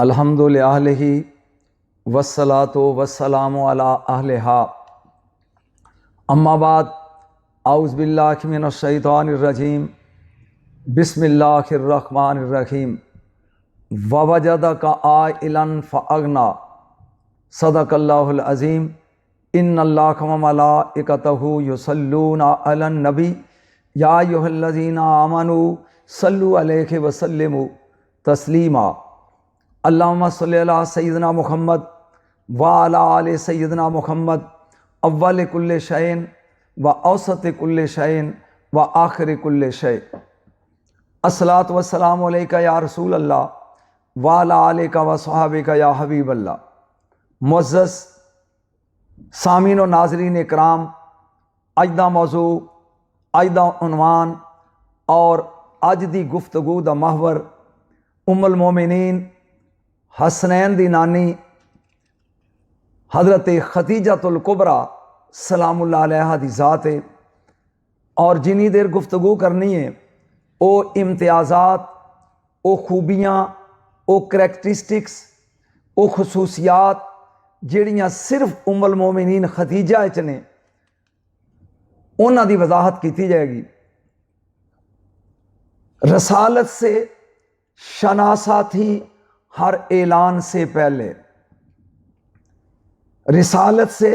अल्हम्दुलिल्लाहि वस्सलातु वस्सलामु अला अहलिहा अम्मा बाद औज़ु बिल्लाहि मिनश शैतानिर रजीम बिस्मिल्लाहिर रहमानिर रहीम ववजदका आइलन फ़अगना सदक़ल्लाहुल अज़ीम इन्नल्लाह व मलाइकतहु युसल्लूना अलन नबी या अय्युहल्लज़ीना आमनू सल्लु अलैहि व सल्लिमू तस्लीमा अल्लाहुम्मा सल्लि अला सय्यिदिना मुहम्मद व अला आलि सय्यिदिना मुहम्मद अव्वल कुल्लि शैइन व औसत कुल्लि शैइन व आखिर कुल्लि शै। अस्सलातु वस्सलामु अलैका या रसूल अल्लाह व अला आलिका व सहाबिका या हबीब अल्लाह। मुअज़्ज़ज़ सामीन व नाज़रीन इकराम, अज दा मौजू, अज दा उन्वान और अज दी गुफ्तगू दा महवर उम्मुल मोमिनीन हसनैन दी नानी हज़रत खदीजतुल कुबरा सलामुल्लाह अलैहा दी ज़ात है। और जिनी देर गुफ्तगू करनी है वो इम्तियाज़ात, वो खूबियाँ, वो करैक्टरिस्टिक्स, वो खसूसियात जिहड़ियां सिर्फ उम्मुल मोमिनीन खदीजा च ने, उन्हां दी वजाहत की जाएगी। रसालत से शनासा थी हर ऐलान से पहले, रिसालत से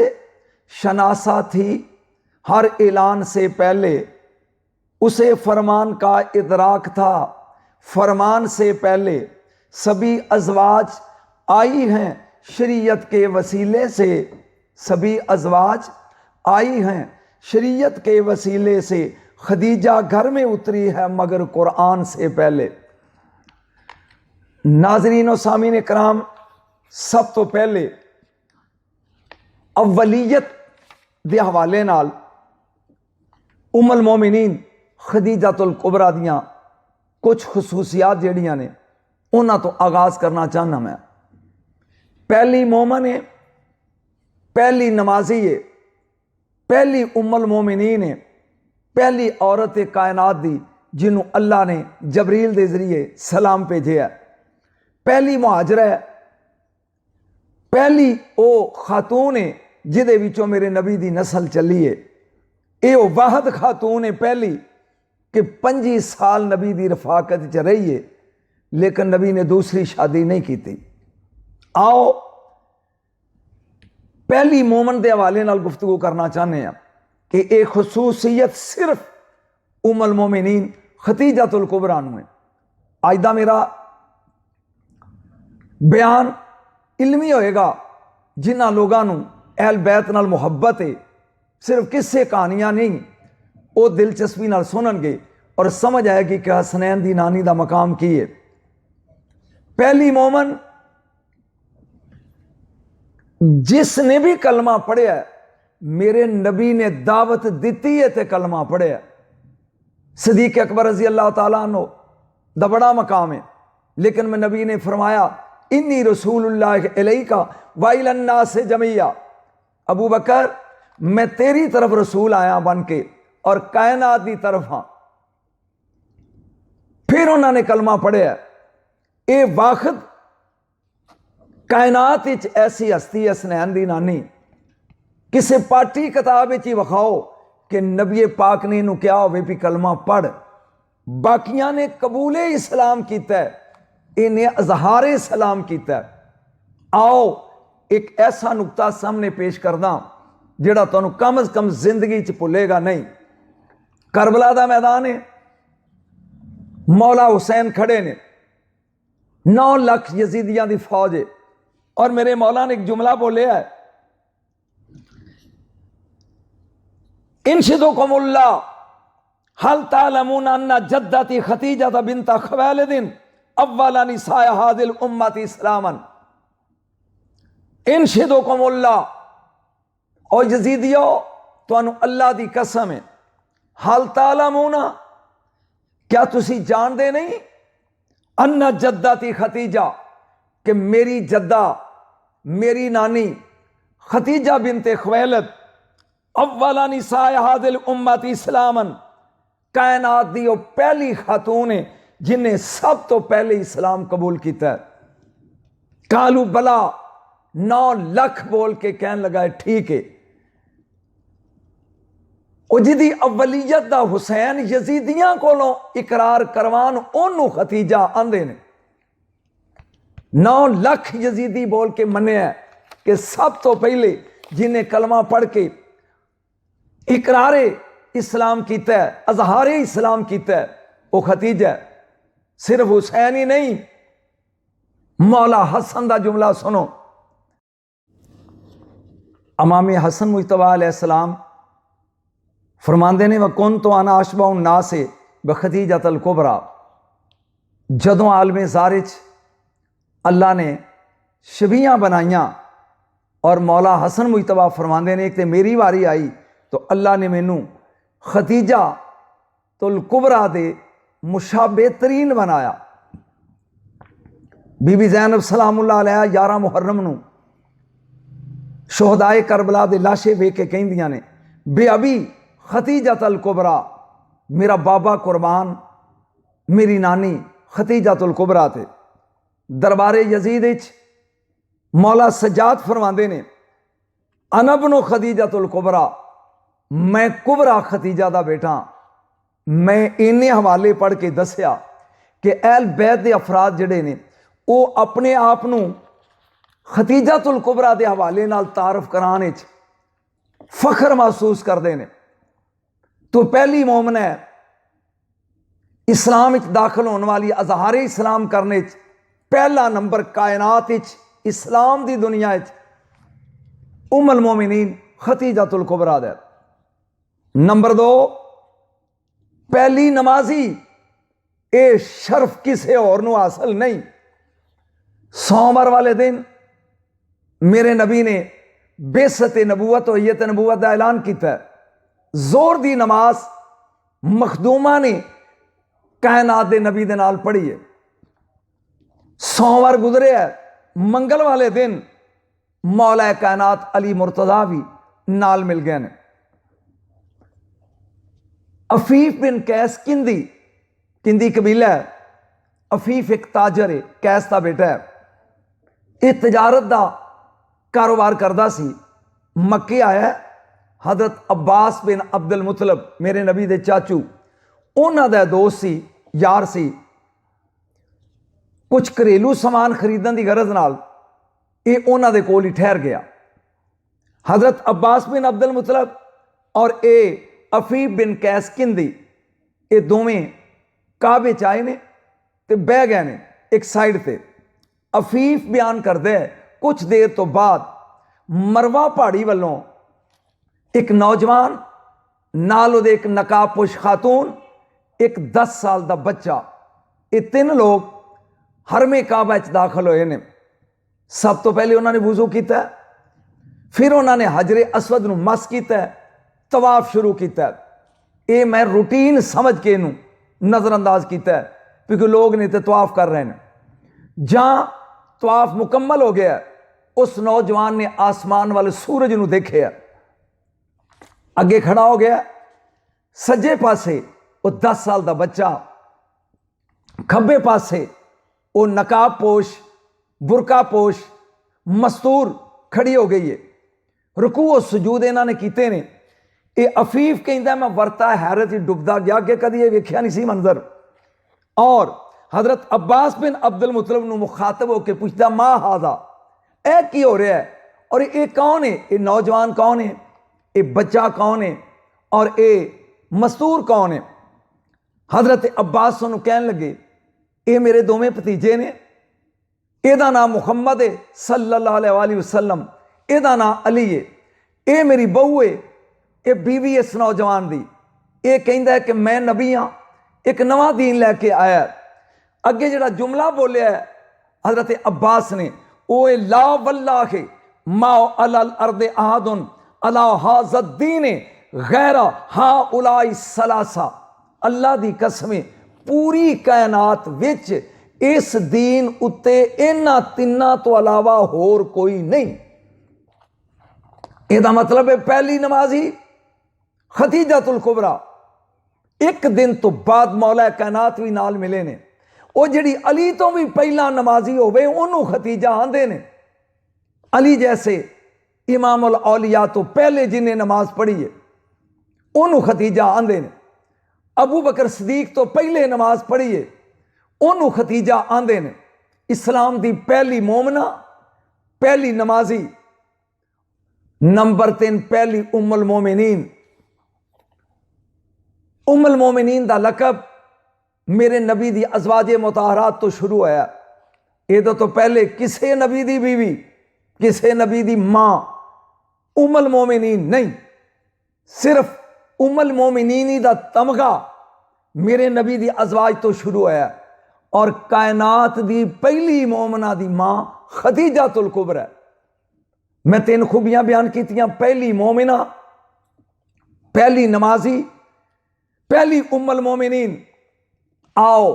शनासा थी हर ऐलान से पहले, उसे फरमान का इदराक था फरमान से पहले। सभी अज़वाज आई हैं शरीयत के वसीले से, सभी अज़वाज आई हैं शरीयत के वसीले से। खदीजा घर में उतरी है मगर कुरान से पहले। नाज़रीन और सामीन कराम, सब तो पहले अव्वलियत दे हवाले नाल उम्मुल मोमिनीन खदीजतुल कुबरा दियां कुछ खसूसियात जिहड़ियां ने उन्हां तो आगाज़ करना चाहना मैं। पहली मोमन है, पहली नमाजी है, पहली उम्मुल मोमिनीन है, पहली औरत कायनात दी जिन्हों अल्लाह ने जबरील के जरिए सलाम भेजे है। पहली मुहाजर है, पहली वो खातून है जिदे विचों मेरे नबी दी नस्ल चली है। ये वाहद खातून है पहली कि 25 साल नबी दी रफाकत च रही है, लेकिन नबी ने दूसरी शादी नहीं की। आओ पहली मोमन के हवाले नाल गुफ्तगू करना चाहते हैं कि एक खसूसियत सिर्फ उम्मुल मोमिनीन खदीजतुल कुबरा नूं है। अज दा मेरा बयान इल्मी होएगा जिन्हां लोगों नूं अहल बैत नाल मुहब्बत है, सिर्फ किस्से कहानियां नहीं, वो दिलचस्पी नाल सुननगे और समझ आएगी कि हसनैन दी नानी दा मकाम की है। पहली मोमन जिसने भी कलमा पढ़िया, मेरे नबी ने दावत दी है ते कलमा पढ़िया। सदीक अकबर रज़ी अल्लाह तआला अन्हु दा बड़ा मकाम है, लेकिन मैं नबी ने फरमाया इन्नी रसूलुल्लाह इलैका व इलन नास जमीया। अबू बकर, मैं तेरी तरफ रसूल आया बन के और कायनात की तरफ हाँ। फिर उन्होंने कलमा पढ़िया। ये वाखद कायनात ऐसी हस्ती हसनैन दी नानी, किसी पार्टी किताब ही विखाओ कि नबी पाक ने इनू क्या हो भी कलमा पढ़। बाकियां ने कबूले इस्लाम किया, इन्हें अजहारे सलाम किया। आओ एक ऐसा नुकता सामने पेश करदा जिहड़ा तुहानू कम अज कम जिंदगी च भुलेगा नहीं। करबला दा मैदान है, मौला हुसैन खड़े ने, 9 लाख यजीदियां दी फौज है और मेरे मौला ने एक जुमला बोलिया है, इनशिदुकुमुल्लाह हल तालमून अन्ना जद्दती खदीजत बिन्त खुवैलिद अव्वल निसाए हादिल उम्मत इस्लामन। इनशिदुकुमुल्लाह, और यजीदियो तुहानू अल्लाह दी कसम है, हल तालमूना, क्या तुसी जानदे नहीं, अन्ना जद्दती खदीजा, कि मेरी जद्दा मेरी नानी खदीजा बिन्ते खुवैलिद अव्वल निसाए हादिल उम्मत इस्लामन, कायनात दी वो पहली खातून है जिन्हें सब तो पहले इस्लाम कबूल किया। कालू बला 9 लाख बोल के कहन लगा ठीक है। ਉਹ ਜਿਹਦੀ ਅਵਲੀਅਤ ਦਾ ਹੁਸੈਨ ਯਜ਼ੀਦੀਆਂ ਕੋਲੋਂ ਇਕਰਾਰ ਕਰਵਾਨ ਉਹਨੂੰ ਖਤੀਜਾ ਆਂਦੇ ਨੇ। 9 ਲੱਖ ਯਜ਼ੀਦੀ ਬੋਲ ਕੇ ਮੰਨਿਆ ਕਿ ਸਭ ਤੋਂ ਪਹਿਲੇ ਜਿਹਨੇ ਕਲਮਾ ਪੜ੍ਹ ਕੇ ਇਕਰਾਰੇ ਇਸਲਾਮ ਕੀਤਾ, ਅਜ਼ਹਾਰੇ ਇਸਲਾਮ ਕੀਤਾ, ਉਹ ਖਤੀਜਾ। ਸਿਰਫ ਹੁਸੈਨ ਹੀ ਨਹੀਂ, मौला हसन का जुमला सुनो। इमाम हसन मुजतबा अलैहिस्सलाम फरमाते ने वकुन तो आना अशबा ना से बखतीजत अल कुबरा। जदों आलमे ज़ारिच अल्लाह ने शबियाँ बनाइया और मौला हसन मुजतबा फरमाते ने एक तो मेरी वारी आई तो अल्लाह ने मैनू खतीजा तुल कुबरा दे मुशाबे तरीन बनाया। बीबी ज़ैनब सलामुल्लाह अलैहा 11 मुहर्रम नूं शोहदाए करबला दे लाशे वेख के कहंदियां ने बेअबी खतीजत अल कुबरा, मेरा बाबा कुर्बान मेरी नानी खतीजत अल कुबरा थे। दरबारे यजीद विच मौला सज्जाद फरमांदे ने अनबनो खतीजत अल कुबरा, मैं कुबरा खतीजा दा बेटा। मैं इन्ने हवाले पढ़ के दसिया कि अहल बैत दे अफराद जिहड़े ने वो अपने आप नूं खतीजतुल कुबरा के हवाले नाल तारफ कराने फख्र महसूस करते हैं। तो पहली मोमन है इस्लाम दाखिल होने वाली, अजहारे इस्लाम करने पहला नंबर कायनात इस्लाम की दुनिया उम्मुल मोमिनीन खतीजतुल कुबरा दा। नंबर 2 पहली नमाजी, ये शर्फ किसी होर नूं हासिल नहीं। सोमवार वाले दिन मेरे नबी ने बेसत नबूवत होयत नबूवत का ऐलान किया। जोर दी नमाज मखदूमा ने कायनात दे नबी दे नाल पढ़ी है। सोमवार गुजरे है, मंगल वाले दिन मौला कायनात अली मुर्तजा भी नाल मिल गए ने। अफीफ बिन कैस किंदी, किंदी कबीला है। अफीफ एक ताजर है, कैस का बेटा है। यह तजारत का कारोबार करता सी। मक्के आया हजरत अब्बास बिन अब्दुल मुतलब मेरे नबी दे चाचू, उन्हों का दोस्त सी, यार सी। कुछ घरेलू समान खरीदने की गरज नाल ये उन्हों के कोल ही ठहर गया। हजरत अब्बास बिन अब्दुल मुतलब और ये अफीफ बिन कैस किंदी, ये दोवें काबे च आए ने ते बह गए ने एक साइड से। अफीफ बयान करते हैं कुछ देर तो बाद मरवा पहाड़ी वालों एक नौजवान नाल उहदे एक नकाबपोश खातून, एक 10 साल का बच्चा, ये 3 लोग हरमे काबा च दाखिल होए ने। सब तो पहले उन्होंने वुजू किया, फिर उन्होंने हजरे असवद नूं मस किया, तवाफ शुरू किया। ये मैं रूटीन समझ के इनू नज़रअंदाज किया क्योंकि लोग नहीं तो तवाफ कर रहे हैं। जहां तवाफ मुकम्मल हो गया, उस नौजवान ने आसमान वाले सूरज नूं देखिया, अगे खड़ा हो गया। सज्जे पासे वो 10 साल का बच्चा, खब्बे पासे वो नकाबपोश बुरकापोश मस्तूर खड़ी हो गई है। रुकू और सुजूद इन्होंने किए ने। ये अफीफ कहता मैं वरता हैरत ही डुबदा गया कि कभी ये वेख्या नहीं सी मंजर। और हजरत अब्बास बिन अब्दुल मुतलब नूं मुखातब होकर पूछता माँ हादा, ए की हो रहा है और ये कौन है, ये नौजवान कौन है, ये बच्चा कौन है और ये मस्तूर कौन है। हजरत अब्बास उन्होंने कहन लगे ये मेरे दोवें भतीजे ने, एदा नाम मुहम्मद है सल्लल्लाहु अलैहि वसल्लम, एदा नाम अली है, ये मेरी बहू है, ये बीवी इस नौजवान दी। ये कहता है कि मैं नबी हाँ, एक नवा दीन लैके आया। अगे जिहड़ा जुमला बोलिया है हजरत अब्बास ने, ओ ला वल्लाहि मा अलल अर्दे अहदुन अला हाज़द्दीन गैरा हा उलाई सलासा। अल्लाह दी कसमें पूरी कायनात विच इस दीन उत्ते इन्हां तिन्नां तो अलावा होर कोई नहीं। इहदा मतलब है पहली नमाजी खतीजतुल कुबरा। एक दिन तो बाद मौला कायनात भी नाल मिले ने। वो जिहड़ी अली तो भी पहला नमाजी होवे उन्होंने खतीजा आंदे ने। अली जैसे इमाम उल औलिया तो पहले जिन्हें नमाज पढ़ी है उन्होंने खतीजा आंदे ने। अबू बकर सदीक तो पहले नमाज पढ़ी है उन्होंने खतीजा आंदे ने। इस्लाम की पहली मोमना, पहली नमाजी। नंबर 3 पहली उम्मुल मोमिनीन। उम्मुल मोमिनीन दा लकब मेरे नबी दी अज़वाजे मुताहरात तो शुरू होया। ये तो पहले किसे नबी दी बीवी, किसे नबी दी मां उम्मुल मोमिनीन नहीं, सिर्फ उम्मुल मोमिनीन दा तमगा मेरे नबी दी अज़वाज तो शुरू होया। और कायनात दी पहली मोमना दी मां खदीजातुल कुबरा। मैं 3 खूबियां बयान कीतियां, पहली मोमिना, पहली नमाजी, पहली उम्मुल मोमिनीन। आओ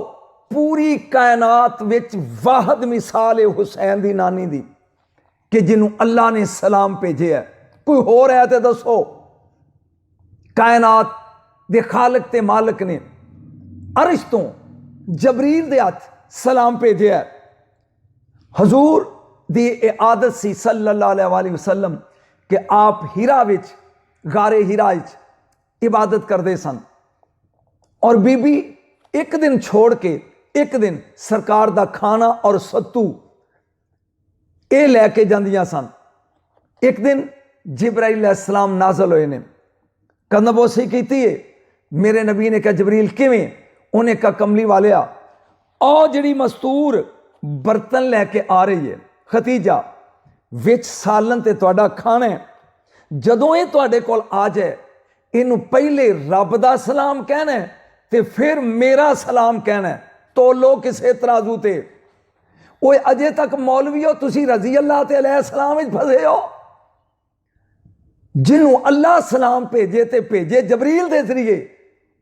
पूरी कायनात विच वाहद मिसाल है हुसैन दी नानी दी कि जिन्हों अल्लाह ने सलाम भेजे है। कोई होर है तो दसो। कायनात दे खालक ते मालिक ने अरश तो जबरील दे हथ सलाम भेजे है। हजूर दी ए आदत सी सल्लल्लाहु अलैहि वसल्लम कि आप हिरा विच, गारे हिरा विच इबादत करते सन। और बीबी एक दिन छोड़ के एक दिन सरकार दा खाना और सत्तू ये लैके जांदियां सन। एक दिन जिब्राइल अलैहिस्सलाम नाज़िल होए ने, कंदबोसी की है। मेरे नबी ने कहा जबरील किवें? उन्हें कहा कमली वालिया आओ जिहड़ी मस्तूर बर्तन लैके आ रही है खतीजा विच सालन ते तुहाडा खाना है, जदों ये तुहाडे कोल आ जाए इनू पहले रब दा सलाम कहना है ते फिर मेरा सलाम कहना है। तोलो किसे तराजू ते। ओए अजे तक मौलवीओ तुसी रजी अल्लाह ते अलैहि सलाम विच फसे हो। जिन्हों अल्लाह सलाम भेजे ते भेजे जबरील दे जरिए,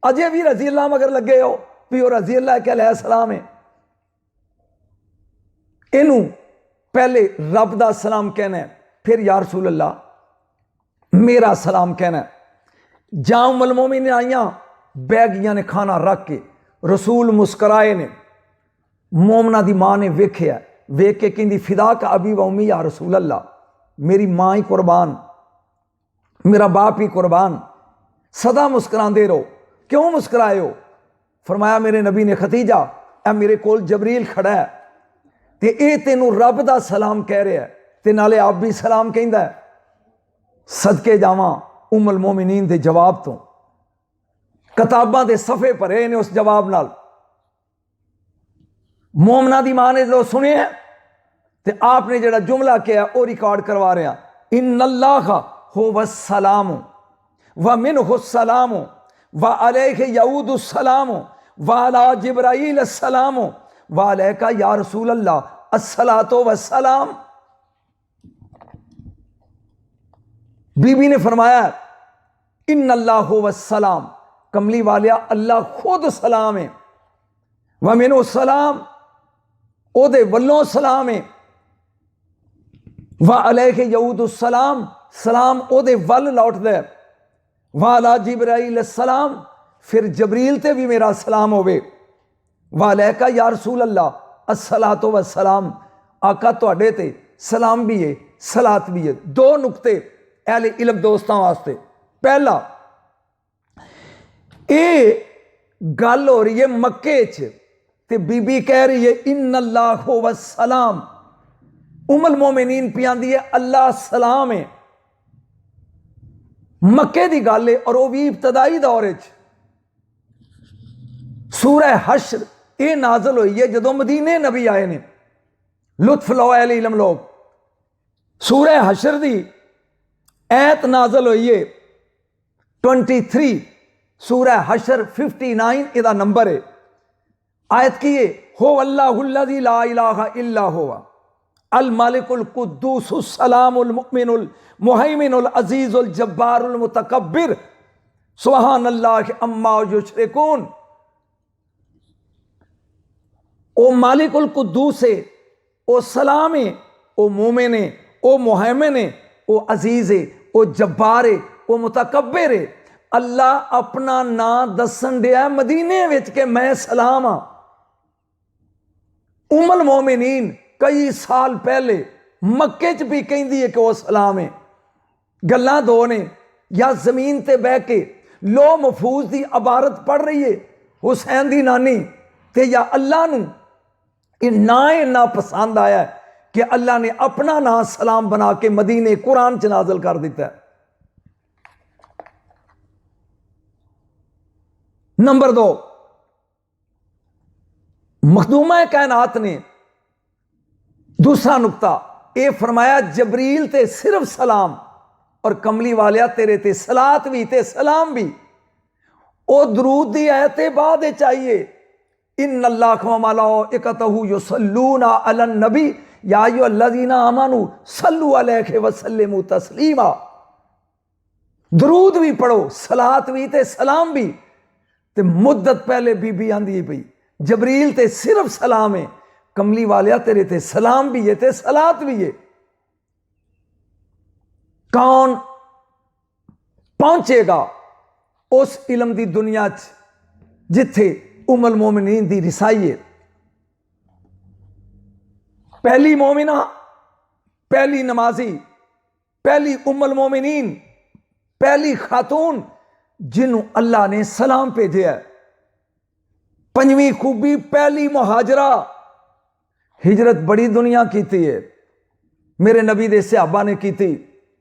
अजे भी रजी अल्लाह मगर लगे हो भी वह रजी अल्लाह के अलैहि सलाम है। इनू पहले रब दा सलाम कहना है, फिर या रसूल अल्लाह मेरा सलाम कहना है। जां उम्मुल मोमिनीन आईयां बैगियां ने खाना रख के, रसूल मुस्कराए ने। मोमना दी मां ने वेख्या, वेख के कहंदी फिदा का अबी व उम्मी या रसूल अल्लाह, मेरी मां ही कुर्बान, मेरा बाप ही कुर्बान। सदा मुस्कुराते रहो। क्यों मुस्कुराए हो? फरमाया मेरे नबी ने खतीजा ए मेरे कोल जबरील खड़ा है ते ए तेनू रब दा सलाम कह रहा है ते नाले आप भी सलाम कहंदा है। सदके जावां उम्मुल मोमिनीन दे जवाब तो। किताबां दे सफ़े भरे ने उस जवाब नाल। मोमना दी मां ने जो सुनिया ते आपने जेड़ा जुमला किया वो रिकॉर्ड करवा रहा। इन्नल्लाह हुवा सलाम व मिनहु सलाम व अलैहि यऊदु सलाम व अला जिब्राईल सलाम व अलैका या रसूल अल्लाह अस्सलातु व सलाम। बीबी ने फरमाया इन्नल्लाह हुवा सलाम, कमली वालिया अल्लाह खुद सलाम है। व मिनहु सलाम, ओदे वल्लों सलाम है। व अलैहि यऊदु सलाम, सलाम ओदे वल लौटदा है। वाला जिब्राईल सलाम, फिर जबरील ते भी मेरा सलाम होवे। वालैका या रसूल अल्लाह अस्सलातु व सलाम, आका तुहाडे ते सलाम भी है सलात भी है। 2 नुक्ते अहले इल्म दोस्तां वास्ते। पहला, ये गल हो रही है मक्के च ते बीबी कह रही है इन्नल्लाह व सलाम। उम्मुल मोमिनीन पियांदी है अल्लाह सलाम है। मक्के की गल है और वह भी इब्तदाई दौर सूरह हश्र ये नाजल हुई है जदों मदीने नबी आए ने। लुत्फ लो अहले इल्म लोग, सूरह हश्र दी ऐत नाजल हुई है 23, सूरह हश्र 59 इहदा नंबर है। आयत की है हो अल्लाहुल्लज़ी ला इलाहा इल्ला हुवा अल मालिकुल कुद्दूसुस सलामुल मुमिनुल मुहैमिनुल अजीजुल जब्बारुल मुतकब्बिर सुब्हानल्लाहि अम्मा युशरिकून। ओ मालिकुल कुद्दूस है, ओ सलाम है, ओ मोमिन है, ओ मुहैमिन है, ओ अजीज है, ओ जब्बार है, ओ मुतकब्बिर है। अल्लाह अपना नाम दसन दिया मदीने विच के मैं सलाम हाँ। उम्मुल मोमिनीन कई साल पहले मक्के च भी कहती है कि वह सलाम है। गल्लां दो ने, या जमीन ते बह के लो महफूज की इबारत पढ़ रही है हुसैन दी नानी, ते या अल्लाह नू ना इन्ना पसंद आया कि अल्लाह ने अपना नाम सलाम बना के मदीने कुरान च नाजल कर दिता है। नंबर 2, मखदूमा कायनात ने दूसरा नुकता यह फरमाया, जबरील ते सिर्फ सलाम और कमली वालिया तेरे ते सलात भी ते सलाम भी। ओ दरूद दी आयत बाद चाहिए, इन अल्लाह व मलाइकतहू युसल्लूना अलन नबी या अय्युहल्लज़ीना आमनू सल्लु अलैहि व सल्लिमू तस्लीमा। दरूद भी पढ़ो, सलात भी ते सलाम भी। ते मुद्दत पहले बीबी आंदी पई, जबरील ते सिर्फ सलाम है, कमली वालिया तेरे ते सलाम भी है ते सलात भी है। कौन पहुंचेगा उस इलम दी दुनिया च जिथे उम्मुल मोमिनीन दी रिसाई है। पहली मोमिना, पहली नमाजी, पहली उम्मुल मोमिनीन, पहली खातून जिन्हों अल्लाह ने सलाम भेजे है। पंजवीं खूबी पहली मुहाजरा, हिजरत बड़ी दुनिया की है, मेरे नबी दे सहाबा ने की थी।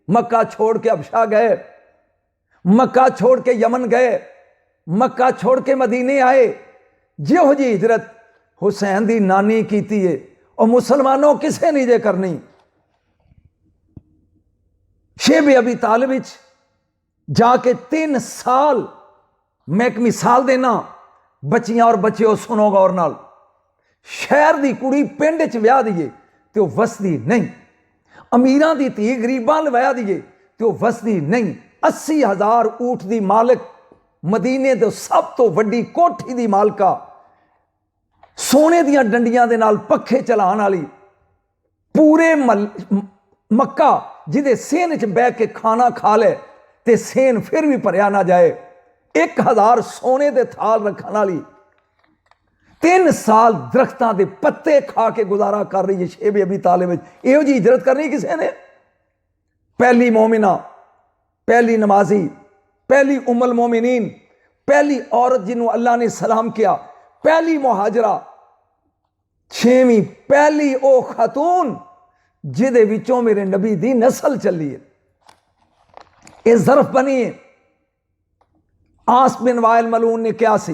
मक्का छोड़ के हबशा गए, मक्का छोड़ के यमन गए, मक्का छोड़ के मदीने आए। जिहो जी हिजरत हुसैन दी नानी की है और मुसलमानों किसे नहीं जे करनी। शेब अबी तालिब विच जाके 3 साल, मैं एक मिसाल देना, बच्चियां और बच्चे सुनो गौर नाल। शहर की कुड़ी पिंड च ब्याह दीए तो वसदी नहीं, अमीरां दी धी गरीबां लवाया दीए तो वसदी नहीं। 80,000 ऊठ दी मालिक, मदीने दे सब तो वड्डी कोठी दी मालका, सोने दियां डंडियां दे नाल पखे चलाण वाली, पूरे मक्का जिदे सेन च बह के खाना खा ले ते सेन फिर भी भरिया ना जाए, 1000 सोने दे थाल रखने वाली, 3 साल दरख्तां दे पत्ते खा के गुजारा कर रही है शेब अबी तालिब। इहो जी हिजरत करनी किसी ने। पहली मोमिना, पहली नमाजी, पहली उम्मुल मोमिनीन, पहली औरत जिन्हों अल्लाह ने सलाम किया, पहली मुहाजरा, 6वीं पहली ओ खातून जिदे विचों मेरे नबी दी नस्ल चली है। यह ज़र्फ बनी है। आस बिन वाइल मलून ने क्या सी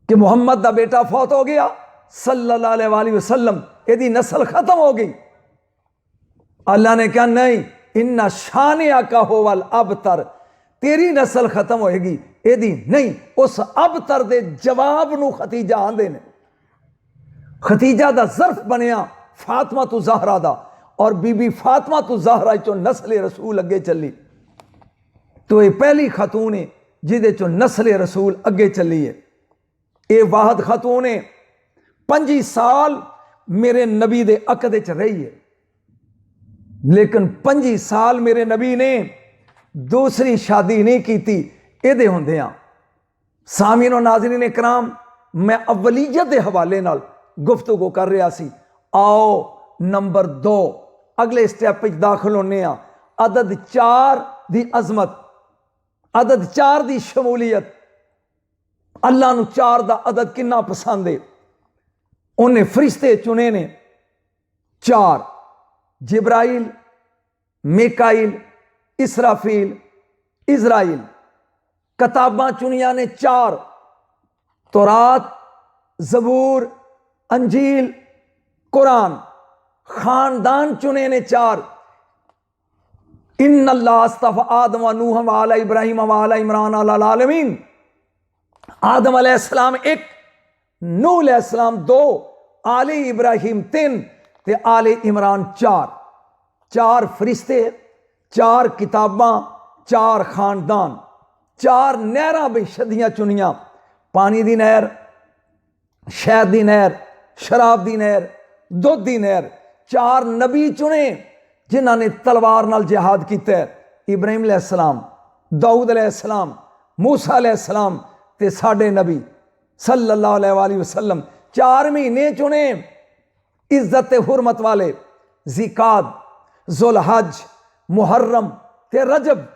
कि मुहम्मद दा बेटा फौत हो गया सल्लल्लाहु अलैहि वसल्लम, यदि नस्ल खत्म हो गई। अल्लाह ने कहा नहीं, इन्ना शानिया का होवल अबतर, तेरी नस्ल खत्म होएगी, यदि नहीं। उस अबतर दे जवाब नू खतीजा आंदे ने। खतीजा दा ज़र्फ बनया फातिमा तू ज़हरा दा, और बीबी फातिमा तू ज़हरा चो नस्ल रसूल अगे चली। तो ये पहली खातून है जिदे चो नस्ल रसूल अगे चली है। ये वाहद खातून है 25 साल मेरे नबी दे अकद च रही है, लेकिन 25 साल मेरे नबी ने दूसरी शादी नहीं की थी। ये होंदियां सामीन और नाज़रीन इकराम, मैं अवलीयत के हवाले नाल गुफ्तगू कर रहा सी। आओ नंबर 2 अगले स्टैप दाखिल होने। अदद 4 दी अजमत, अदद 4 दी शमूलियत। अल्लाह नू 4 दा अदद किन्ना पसंद है। उन्हें फरिश्ते चुने ने 4, जिब्राइल, मिकाइल, इसराफील, इज़राइल। किताबां चुनिया ने 4, तौरात, ज़बूर, अंजील, कुरान। खानदान चुने ने 4, इन्नल्लाह अस्तफ़ा आदम व नूह व आला इब्राहिम व आला इमरान अलल आलमीन। आदम अलैहिस्सलाम 1, नूह अलैहिस्सलाम 2, आले इब्राहिम 3 ते आले इमरान 4। 4 फरिश्ते, 4 किताबां, 4 खानदान, 4 नहरां बेशदियां चुनियां। पानी दी नहर, शहद दी नहर, शराब दी नहर, दुध दी नहर। 4 नबी चुने जिन्हां ने तलवार नाल जिहाद किया। इब्राहिम अलैहिस्सलाम, दाऊद अलैहिस्सलाम, मूसा अलैहिस्सलाम ते साडे नबी सल्लल्लाहु अलैहि वसल्लम। 4 महीने चुने इज्जत हुरमत वाले, जिकात, जुलहज, मुहर्रम ते रजब।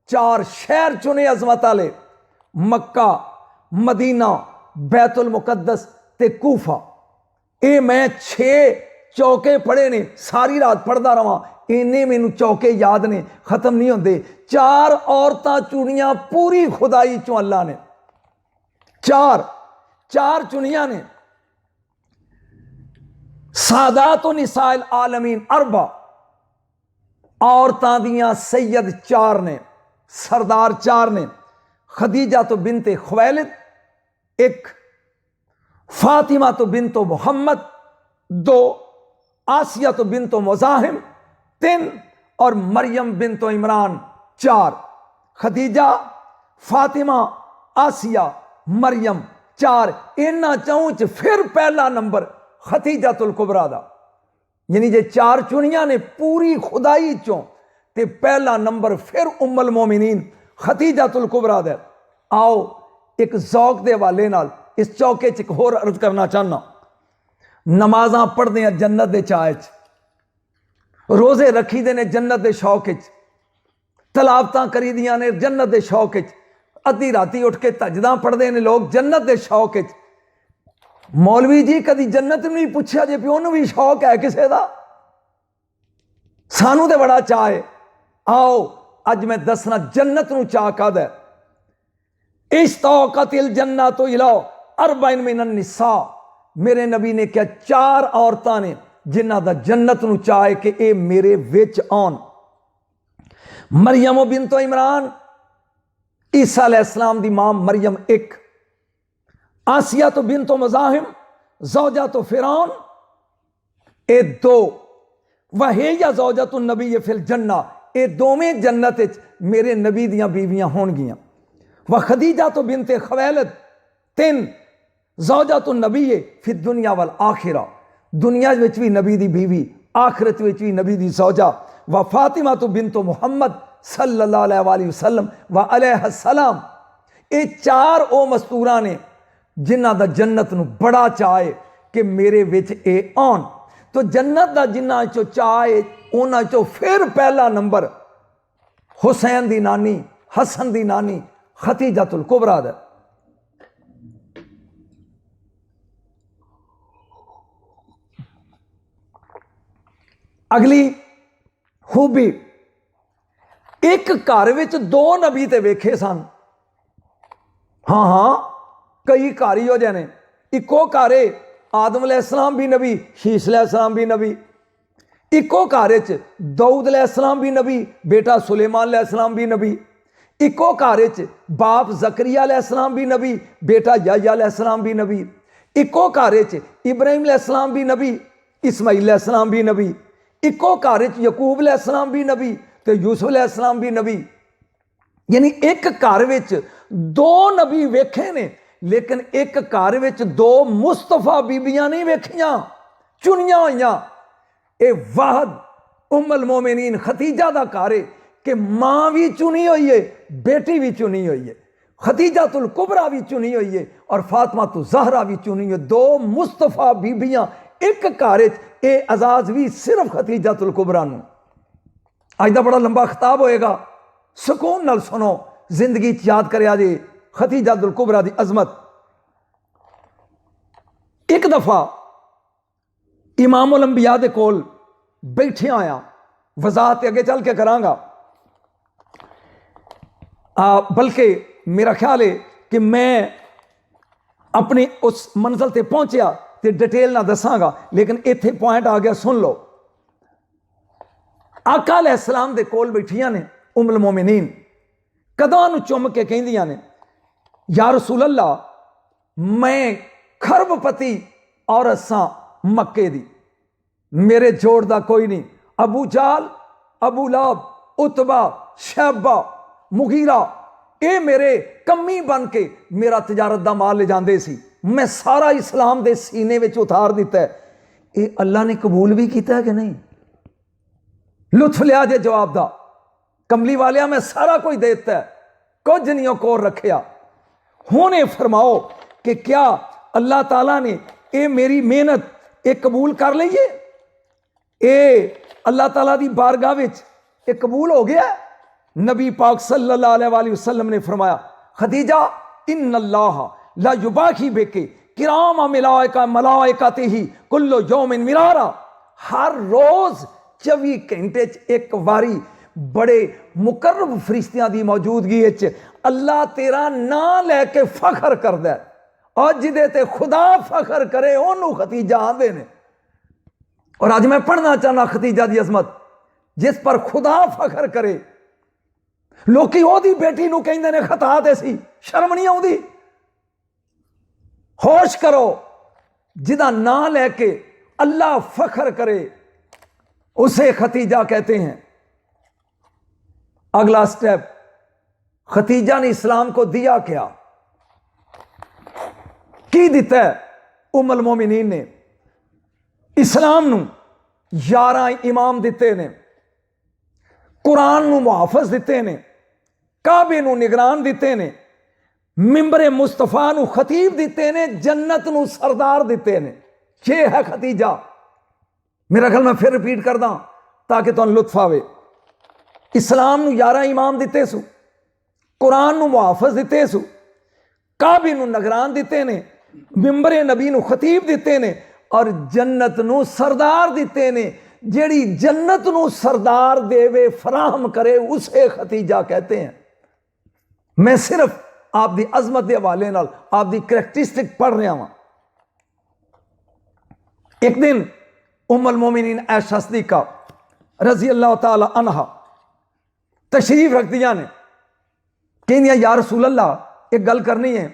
4 शहर चुने अजमत वाले, मक्का, मदीना, बैतुल मुकद्दस ते कूफा। ये मैं 6 चौके पढ़े ने, सारी रात पढ़ता रहा, इन्ने मैनू चौके याद ने, खत्म नहीं होंगे। 4 औरतां चुनियां पूरी खुदाई चों अल्लाह ने, 4 चुनियां ने। सादातो निसाइल आलमीन अरबा, औरतां दियां सैयद 4 ने, सरदार 4 ने। खदीजा तो बिनते खुवैलिद 1, फातिमा तो बिनतो मोहम्मद 2, आसिया तो बिनतो मुज़ाहिम 3 और मरियम बिनतो इमरान 4। खदीजा, फातिमा, आसिया, मरियम 4। इन्हां चौं च फिर पहला नंबर खदीजातुल कुबरा दा, यानी जे 4 चुनियां ने पूरी खुदाई चों, ते पहला नंबर फिर उम्मुल मोमिनीन खदीजातुल कुबरा दा। आओ एक ज़ौक दे हवाले नाल इस चौके च एक होर अर्ज करना चाहना। नमाज़ां पढ़दे हैं जन्नत दे चाह च, रोज़े रखी दे ने जन्नत दे शौक च, तलावतां करी दियां ने जन्नत दे शौक च, अद्धी राती उठ के तजदां पढ़ते हैं लोग जन्नत दे शौक च। मौलवी जी कदी जन्नत नहीं पूछा जे प्यो नूं भी शौक है किसी का? सानू तो बड़ा चाह है। आओ अज मैं दसना जन्नत नूं चाह कद है। इश्तौकतिल जन्नतु इला अरबईन मिनन निसा, मेरे नबी ने क्या 4 औरतां ने जिन्हां दा जन्नत नूं चाह है कि ये मेरे विच आउण। मरियम बिनतो इमरान, ईसा अलैहिस्सलाम दी मां मरियम 1, आसिया तो बिनतो मुज़ाहिम, ज़ौजा तो फिरौन ए 2, वहिया ज़ौजतुन नबी फिल जन्ना, ये दोवें जन्नत विच मेरे नबी दियां बीवियां होणगियां। व खदीजा तो बिनते खुवैलिद 3, ज़ौजा तो नबी फिर दुनिया वल आखिरा, दुनिया विच भी नबी दी बीवी, आखिरत विच भी नबी दी ज़ौजा। व फातिमा तो बिनतो मुहम्मद सल्लल्लाहु अलैहि वसल्लम व अलैहिस्सलाम, ये 4 ओ मस्तूरा ने जिन्हां दा जन्नत नूं बड़ा चाह है कि मेरे विच ए आउण। तो जन्नत दा जिन्हां चों चाह है उन्हां चों फिर पहला नंबर हुसैन दी नानी, हसन दी नानी खदीजातुल कुबरा दा। अगली खूबी, एक घर विच 2 नबी ते वेखे सन। हाँ हाँ, कई घर ही हो जाने। इको घर आदम अलैहिस्सलाम भी नबी, शीश अलैहिस्सलाम भी नबी। इको घर दाऊद अलैहिस्सलाम भी नबी, बेटा सुलेमान अलैहिस्सलाम भी नबी। इको घर बाप जकरिया अलैहिस्सलाम भी नबी, बेटा याह्या अलैहिस्सलाम भी नबी। इको घर इब्राहिम अलैहिस्सलाम भी नबी, इस्माइल अलैहिस्सलाम भी नबी। इको घर यकूब अलैहिस्सलाम भी नबी तो यूसुफ अलैहिस्सलाम भी नबी। यानी एक घर विच 2 नबी वेखे ने, लेकिन एक घर विच 2 मुस्तफा बीबियां नहीं वेखियां, चुनियां होइयां। ये वाहद उम्मुल मोमिनीन खदीजा दा घर है कि मां भी चुनी हुई है, बेटी भी चुनी हुई है, खदीजातुल कुबरा भी चुनी हुई है और फातिमा तो ज़हरा भी चुनी हुई है। 2 मुस्तफा बीबियां एक घर। ये एजाज भी सिर्फ खदीजातुल कुबरा नूं। अज दा बड़ा लंबा खिताब होएगा, सुकून नाल सुनो, जिंदगी याद करिया जे खदीजातुल कुबरा दी अजमत। एक दफा इमामुल अंबिया दे कोल बैठे आया, वजाहत अगे चल के करांगा, बल्कि मेरा ख्याल है कि मैं अपनी उस मंजिल ते पहुंचया तो डिटेल ना दसांगा, लेकिन इत्थे पॉइंट आ गया, सुन लो। आका अलैहिस्सलाम दे कोल बैठियां ने उम्मुल मोमिनीन, कदमां नूं चुम के कहंदियां ने, या रसूल अल्लाह, मैं खरबपति औरत सां मक्के दी, मेरे जोड़ दा कोई नहीं। अबू जाल, अबू लाब, उतबा, शैबा, मुगीरा, ये मेरे कमी बन के मेरा तजारत दा माल ले जाते सी, मैं सारा इस्लाम दे सीने विच उतार दिता है। ये अल्लाह ने कबूल भी किया कि नहीं? लुत्फ लिया जे जवाब दा, कमली वालिया मैं सारा कुछ दे दिता है, कुछ नहीं कोर रखिया। हुण ये फरमाओ कि क्या अल्लाह ताला ने ये मेरी मेहनत ये कबूल कर लीए, ये अल्लाह ताला दी बारगाह विच ये कबूल हो गया। नबी पाक सल्लल्लाहु अलैहि वसल्लम ने फरमाया, खदीजा इन्नल्लाह ला युबाही बेके किराम मलाइकातिही कुल्लु यौमिन मिरारा। हर रोज 24 घंटे एक वारी बड़े मुकर्रब फरिश्तियां दी मौजूदगी अल्लाह तेरा नां लैके फखर करदा है, और जिदे ते खुदा फखर करे ओनू खतीजा आंदे ने। और अज मैं पढ़ना चाहना खतीजा दी अजमत, जिस पर खुदा फखर करे। लोकी ओदी बेटी नू कहंदे ने खता ते सी, शर्म नहीं आउंदी। होश करो, जिदा नां लैके अल्लाह फखर करे उसे खतीजा कहते हैं। अगला स्टेप, खतीजा ने इस्लाम को दिया क्या? की दिता है? उम्मुल मोमिनीन ने इस्लाम नू 11 इमाम दिते ने, कुरान नू मुहाफिज दिते ने, काबे नू निगरान दिते ने, मिंबरे मुस्तफा नू खतीब दिते ने, जन्नत नू सरदार दिते ने। ये है खतीजा। मेरा ख्याल मैं फिर रिपीट करदा ताकि तुहानू लुत्फ आवे। इस्लाम नू 11 इमाम दिते सु, कुरान नू मुहाफिज दिते सु, काबे नू निगरान दिते ने, मिंबरे नबी नू खतीब दिते ने, और जन्नत नू सरदार दिते ने। जेड़ी जन्नत नू सरदार देवे फराहम करे उसे खतीजा कहते हैं। मैं सिर्फ आप दी अजमत के हवाले नाल आप दी करैक्टरिस्टिक पढ़ रहा हूं। एक दिन उम्मुल मोमिनीन आयशा सिद्दीका रजी अल्लाह ताला अन्हा तशरीफ रखदियां ने, कहंदियां या रसूल अल्लाह एक गल करनी है।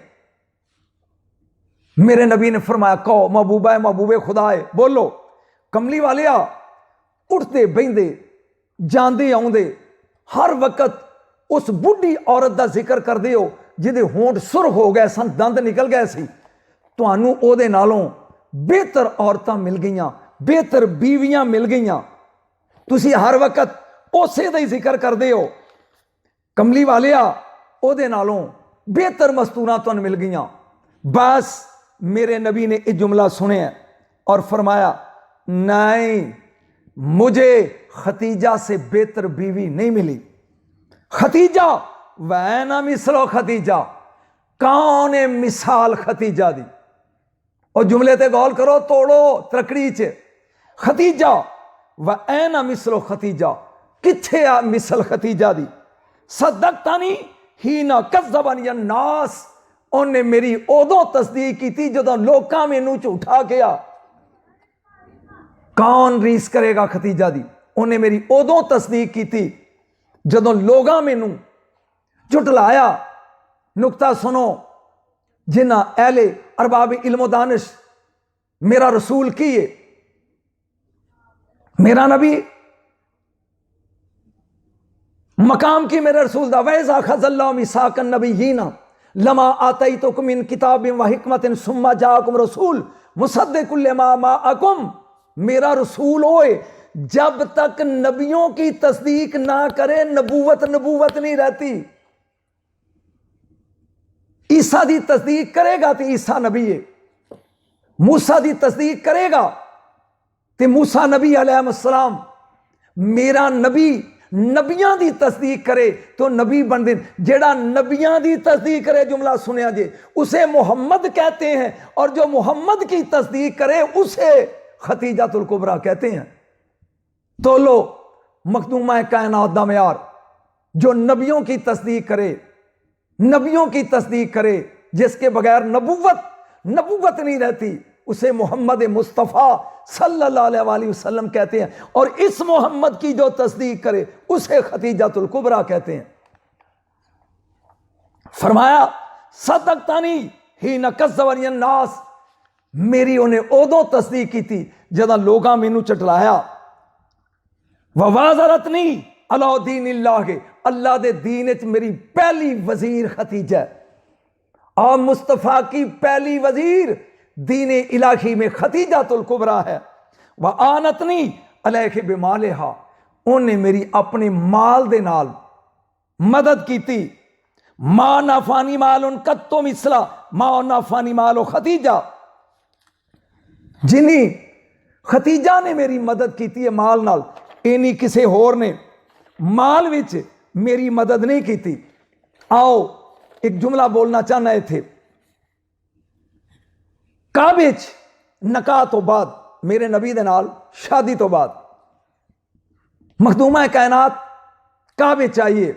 मेरे नबी ने फरमाया, कहो महबूबा है, महबूबे खुदा है, बोलो। कमली वाले आ, उठते बहिंदे जांदे आउंदे हर वक्त उस बुढ़ी औरत का जिक्र करते हो जिहदे होंठ सुरख हो गए सन, दंद निकल गए सी। तुहानू ओहदे नालों बेहतर औरतां मिल गईयां, बेहतर बीवियां मिल गईयां, तुसी हर वक्त उसे दा ही जिक्र करते हो। कमली वाले आ, ओहदे नालों बेहतर मस्तूरां तुहानू मिल गईयां। बस मेरे नबी ने यह जुमला सुने और फरमाया, नहीं, मुझे खतीजा से बेहतर बीवी नहीं मिली। खतीजा वह ना मिसलो खतीजा, कौन है मिसाल खतीजा दी? और जुमले ते गौर करो, तोड़ो त्रकड़ी च। खतीजा वह ना मिसलो खतीजा, किथे आ मिसल खतीजा दी? सदकतानी ही ना कज़्ज़बनी अन्नास, उन्हें मेरी उदों तस्दीक की जदों लोकां मैनू झूठा किया। कौन रीस करेगा खतीजा दी? उन्हें मेरी उदों तस्दीक की जदों लोगां मैनू झुटलाया। नुकता सुनो, जिन्ना अहले अरबाब इल्म दानिश मेरा रसूल की है, मेरा नबी मकाम की मेरे रसूल दा, वैज़ा खज़ल्लाहु मिसाकन नबिय्यीना लमा आतैतुकुम मिन किताबिन व हिकमतिन सुम्मा जाअकुम रसूल मुसद्दिकुल लिमा माअकुम। मेरा रसूल होए, जब तक नबियों की तस्दीक ना करे नबूवत नबूवत नहीं रहती। ईसा दी तस्दीक करेगा तो ईसा नबी है, मूसा दी तस्दीक करेगा तो मूसा नबी अलैहिस्सलाम। मेरा नबी नबियां दी तस्दीक करे तो नबी बन दे। जेड़ा नबियां दी तस्दीक करे, जुमला सुनिया जे, उसे मोहम्मद कहते हैं, और जो मोहम्मद की तस्दीक करे उसे खतीजातुल कुबरा कहते हैं। तो लो मखदूमा कायनात दा मयार, जो नबियों की तस्दीक करे, नबियों की तस्दीक करे, जिसके बगैर नबूवत नहीं रहती, उसे मोहम्मद मुस्तफ़ा सल्लल्लाहु अलैहि वसल्लम कहते हैं। और इस मोहम्मद की जो तस्दीक करे उसे खतीजातुल कुबरा कहते हैं। फरमाया, सदकतानी ही न कज़्ज़बनी अन्नास, मेरी उन्हें उदों तस्दीक की थी जदा लोगां मैनू चटलाया। ववाज़रतनी अला दीनिल्लाह, अल्लाह दे दीन च मेरी पहली वजीर खतीजा है। और मुस्तफ़ा की पहली वजीर दीने इलाही में खतीजातुल कुबरा है। वह आनतनी अलैहि बिमालिहा, उन्हें मेरी अपने माल दे नाल मदद की थी। मां नाफानी माल उन कत्तो मिसला मां नाफानी मालो खतीजा। जिनी खतीजा ने मेरी मदद की है माल नाल, इनी किसी होर ने माल विच मेरी मदद नहीं की। आओ एक जुमला बोलना चाहना इत्थे। काबे च नकाह तो बाद मेरे नबी दे नाल शादी तो बाद मखदूमा कायनात काबे च आइए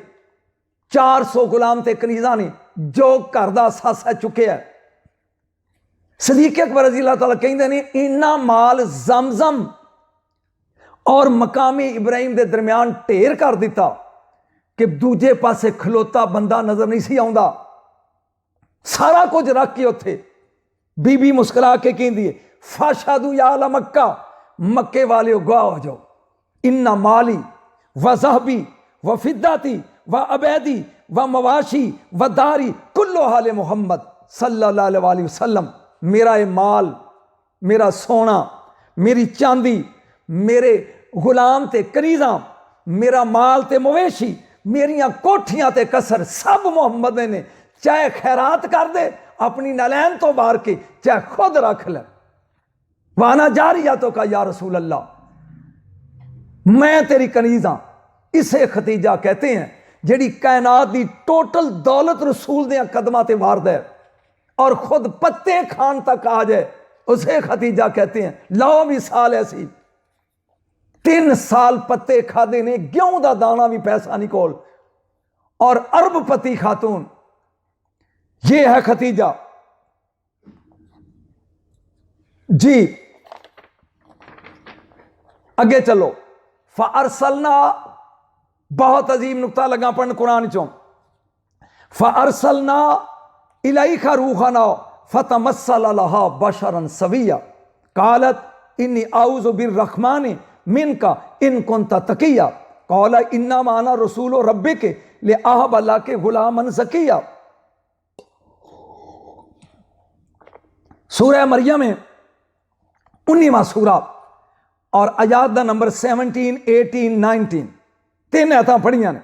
400 गुलाम ते कनीजा ने जो घर दा सासा चुके है। सदीक अकबर रज़ी अल्लाह तआला कहते ने इन्ना माल जमजम और मकामी इब्राहिम के दरम्यान ढेर कर दिता कि दूजे पासे खलोता बंदा नजर नहीं सी आउंदा। सारा कुछ रख के उत्थे बीबी मुस्कुरा के कहती है फाशादू या अला मक्का, मक्के वाले गवाह हो जाओ, इन्ना माली व ज़हबी व फिद्दाती व अबैदी व मवाशी व दारी कुल्लो हाल मोहम्मद सल्लल्लाहु अलैहि वसल्लम। मेरा ये माल, मेरा सोना, मेरी चांदी, मेरे गुलाम ते कनीजा, मेरा माल ते मवेशी, मेरिया कोठियां ते कसर सब मुहम्मद ने, चाहे खैरात कर दे अपनी नलैन तो बाहर के, चाहे खुद रख ले। वाना जारिया तो का या रसूल अल्लाह, मैं तेरी कनीजा। इसे खतीजा कहते हैं जेड़ी कायनात की टोटल दौलत रसूल दे कदमां ते वार दे और खुद पत्ते खान तक आ जाए, उसे खतीजा कहते हैं। लो मिसाल ऐसी 3 साल पत्ते खादे ने, गेहूं का दाना भी पैसा नहीं कोल, और अरबपति खातून। ये है खतीजा जी। अगे चलो। फ़अरसलना, बहुत अजीम नुक्ता लगा पढ़न कुरान चो। फ़अरसलना इलैका रूहना फ़तमस्सल लहा बशरन सविया कालत इन्नी आऊज़ु बिर्रहमानि मिनका इन कुंता तकिया कौला इन्ना माना रसूल रब्बिक ले आहब अल्लाह के गुलामन ज़किया। सूरह मरियम में 19वां सूरा और आयात दा नंबर 17, 18, 19 तीन आयतां पढ़ियां ने।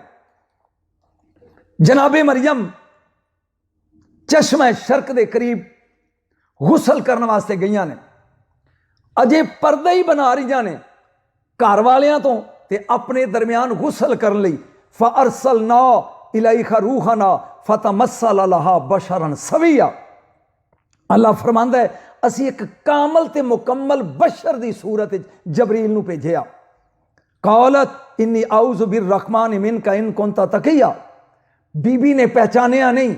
जनाबे मरियम चश्मा शर्क के करीब गुसल करने वास्ते गई ने, अजे पर्दा ही बना रही ने घर वालियां तो ते अपने दरम्यान गुसल करने लई। फ़अरसलना इलैका रूहना फ़तमस्सल लहा बशरन सविया। अल्लाह फरमांदा है असी एक कामल ते मुकम्मल बशर की सूरत जबरील नूं भेजिया। कौलत इन्नी आऊज़ु बिर्रहमानि मिनका इन कुंता तकिया। बीबी ने पहचानिया नहीं,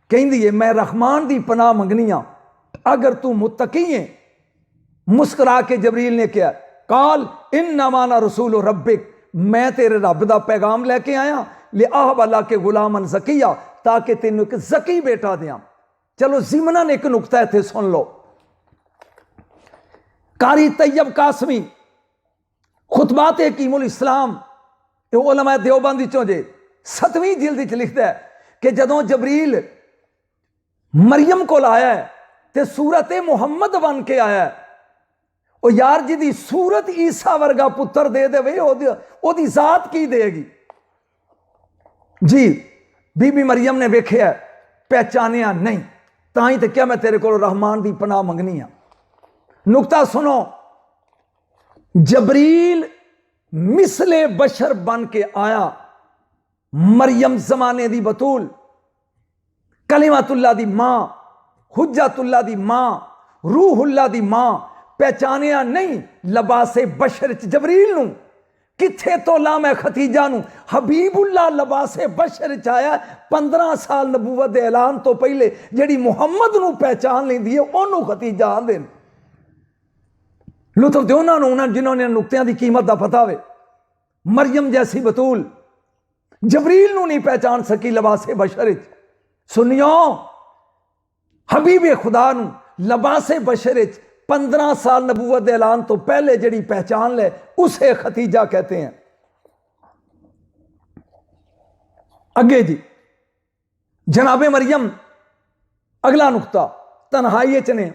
कहती है मैं रहमान की पनाह मंगनी हाँ अगर तू मुत्तकी है। मुस्कुरा के जबरील ने कहा काल इन्ना माना रसूल रब्बिक, मैं तेरे रब का पैगाम लैके आया ले आहब अल्लाह के गुलामन ज़किया, ताकि तेन एक ज़की बेटा दिया। चलो जिमना ने एक नुकता इत्थे सुन लो। कारी तैयब कासमी खुतबात हकीमुल इस्लाम उलमा देवबंद चो जे 7वीं जिल्द लिखता है कि जदों जबरील मरियम को आया है ते सूरत मुहम्मद बन के आया है, ओ यार जिदी सूरत ईसा वर्गा पुत्र दे दे ओदी जात की देगी जी। बीबी मरियम ने वेख्या पहचानिया नहीं, ताई तो क्या मैं तेरे को रहमान की पनाह मंगनी हाँ। नुकता सुनो, जबरील मिसले बशर बन के आया, मरियम जमाने दी बतूल, कलिमातुल्लाह दी मां, हुज्जतुल्लाह दी मां, रूहुल्लाह दी मां, पहचानिया नहीं लबासे बशर च जबरील नूं। किथे तो ला मैं खतीजा नूं, हबीबुल्लाह लबासे बशर च आया। 15 साल नबूवत दे ऐलान तो पहले जिहड़ी मुहम्मद नूं पहचान लैंदी है ओनू खतीजा आंदे ने। लुत्फ दे उन्होंने जिन्होंने नुक्तियां की कीमत का पता हो। मरियम जैसी बतूल जबरील नूं नहीं पहचान सकी लबासे बशर च। सुनियो हबीबे खुदा नूं लबासे बशर च 15 साल नबूवत दे ऐलान तो पहले जिहड़ी पहचान ले उसे खतीजा कहते हैं। अगे जी जनाबे मरियम अगला नुकता तन्हाई च ने